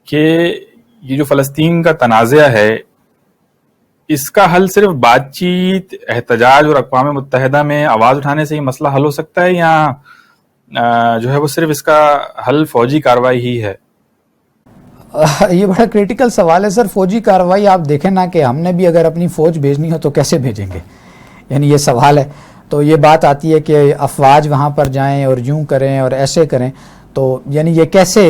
کہ یہ جو فلسطین کا تنازع ہے اس کا حل صرف بات چیت، احتجاج اور اقوام متحدہ میں آواز اٹھانے سے ہی مسئلہ حل ہو سکتا ہے یا جو ہے وہ صرف اس کا حل فوجی کارروائی ہی ہے؟ یہ بڑا کریٹیکل سوال ہے سر. فوجی کارروائی آپ دیکھیں نا کہ ہم نے بھی اگر اپنی فوج بھیجنی ہو تو کیسے بھیجیں گے، یعنی یہ سوال ہے. تو یہ بات آتی ہے کہ افواج وہاں پر جائیں اور یوں کریں اور ایسے کریں، تو یعنی یہ کیسے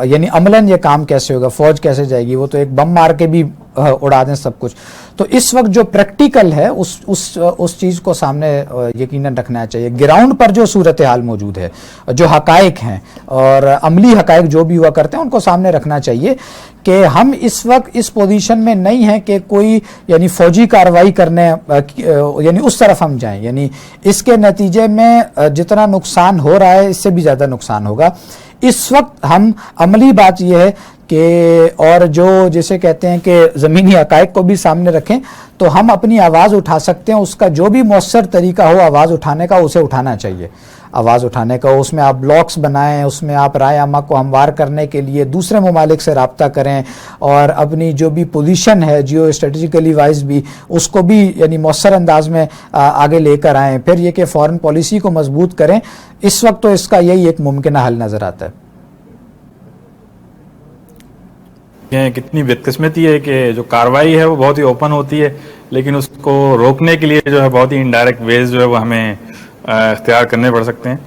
یعنی عملاً یہ کام کیسے ہوگا، فوج کیسے جائے گی؟ وہ تو ایک بم مار کے بھی اڑا دیں سب کچھ. تو اس وقت جو پریکٹیکل ہے اس چیز کو سامنے یقیناً رکھنا چاہیے. گراؤنڈ پر جو صورتحال موجود ہے، جو حقائق ہیں اور عملی حقائق جو بھی ہوا کرتے ہیں ان کو سامنے رکھنا چاہیے کہ ہم اس وقت اس پوزیشن میں نہیں ہیں کہ کوئی یعنی فوجی کارروائی کرنے یعنی اس طرف ہم جائیں. یعنی اس کے نتیجے میں جتنا نقصان ہو رہا ہے اس سے بھی زیادہ نقصان ہوگا. اس وقت ہم عملی بات یہ ہے کہ اور جو جسے کہتے ہیں کہ زمینی حقائق کو بھی سامنے رکھیں تو ہم اپنی آواز اٹھا سکتے ہیں. اس کا جو بھی مؤثر طریقہ ہو آواز اٹھانے کا اسے اٹھانا چاہیے. آواز اٹھانے کا. اس میں آپ بلاگس بنائیں, اس میں آپ رائے عامہ کو ہموار کرنے کے لیے دوسرے ممالک سے رابطہ کریں, اور اپنی جو بھی پوزیشن ہے جیو اسٹریٹجیکلی وائز بھی اس کو بھی یعنی مؤثر انداز میں آگے لے کر آئیں. پھر یہ کہ فارن پالیسی کو مضبوط کریں. اس وقت تو اس کا یہی ایک ممکنہ حل نظر آتا ہے. کتنی بدقسمتی ہے کہ جو کاروائی ہے وہ بہت ہی اوپن ہوتی ہے, لیکن اس کو روکنے کے لیے جو ہے بہت ہی انڈائریکٹ ویز جو ہے وہ ہمیں اختیار کرنے پڑ سکتے ہیں.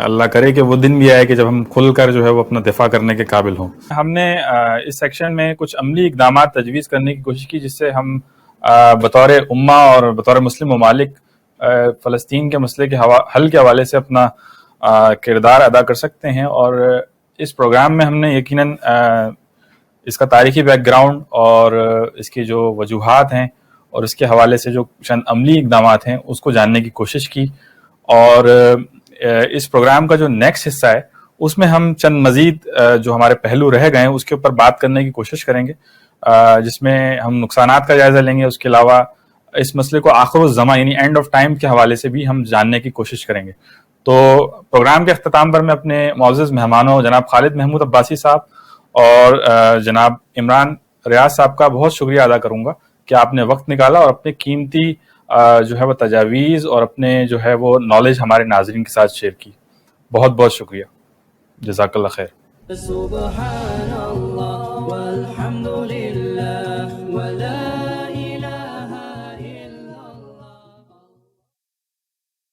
اللہ کرے کہ وہ دن بھی آئے کہ جب ہم کھل کر جو ہے وہ اپنا دفاع کرنے کے قابل ہوں. ہم نے اس سیکشن میں کچھ عملی اقدامات تجویز کرنے کی کوشش کی جس سے ہم بطور امہ اور بطور مسلم ممالک فلسطین کے مسئلے کے حل کے حوالے سے اپنا کردار ادا کر سکتے ہیں. اور اس پروگرام میں ہم نے یقیناً اس کا تاریخی بیک گراؤنڈ اور اس کی جو وجوہات ہیں اور اس کے حوالے سے جو چند عملی اقدامات ہیں اس کو جاننے کی کوشش کی. اور اس پروگرام کا جو نیکسٹ حصہ ہے اس میں ہم چند مزید جو ہمارے پہلو رہ گئے ہیں اس کے اوپر بات کرنے کی کوشش کریں گے, جس میں ہم نقصانات کا جائزہ لیں گے. اس کے علاوہ اس مسئلے کو آخر الزماں یعنی اینڈ آف ٹائم کے حوالے سے بھی ہم جاننے کی کوشش کریں گے. تو پروگرام کے اختتام پر میں اپنے معزز مہمانوں جناب خالد محمود عباسی صاحب اور جناب عمران ریاض صاحب کا بہت شکریہ ادا کروں گا کہ آپ نے وقت نکالا اور اپنے قیمتی جو ہے وہ تجاویز اور اپنے جو ہے وہ نالج ہمارے ناظرین کے ساتھ شیئر کی. بہت بہت شکریہ. جزاک اللہ خیر. سبحان اللہ والحمد للہ ولا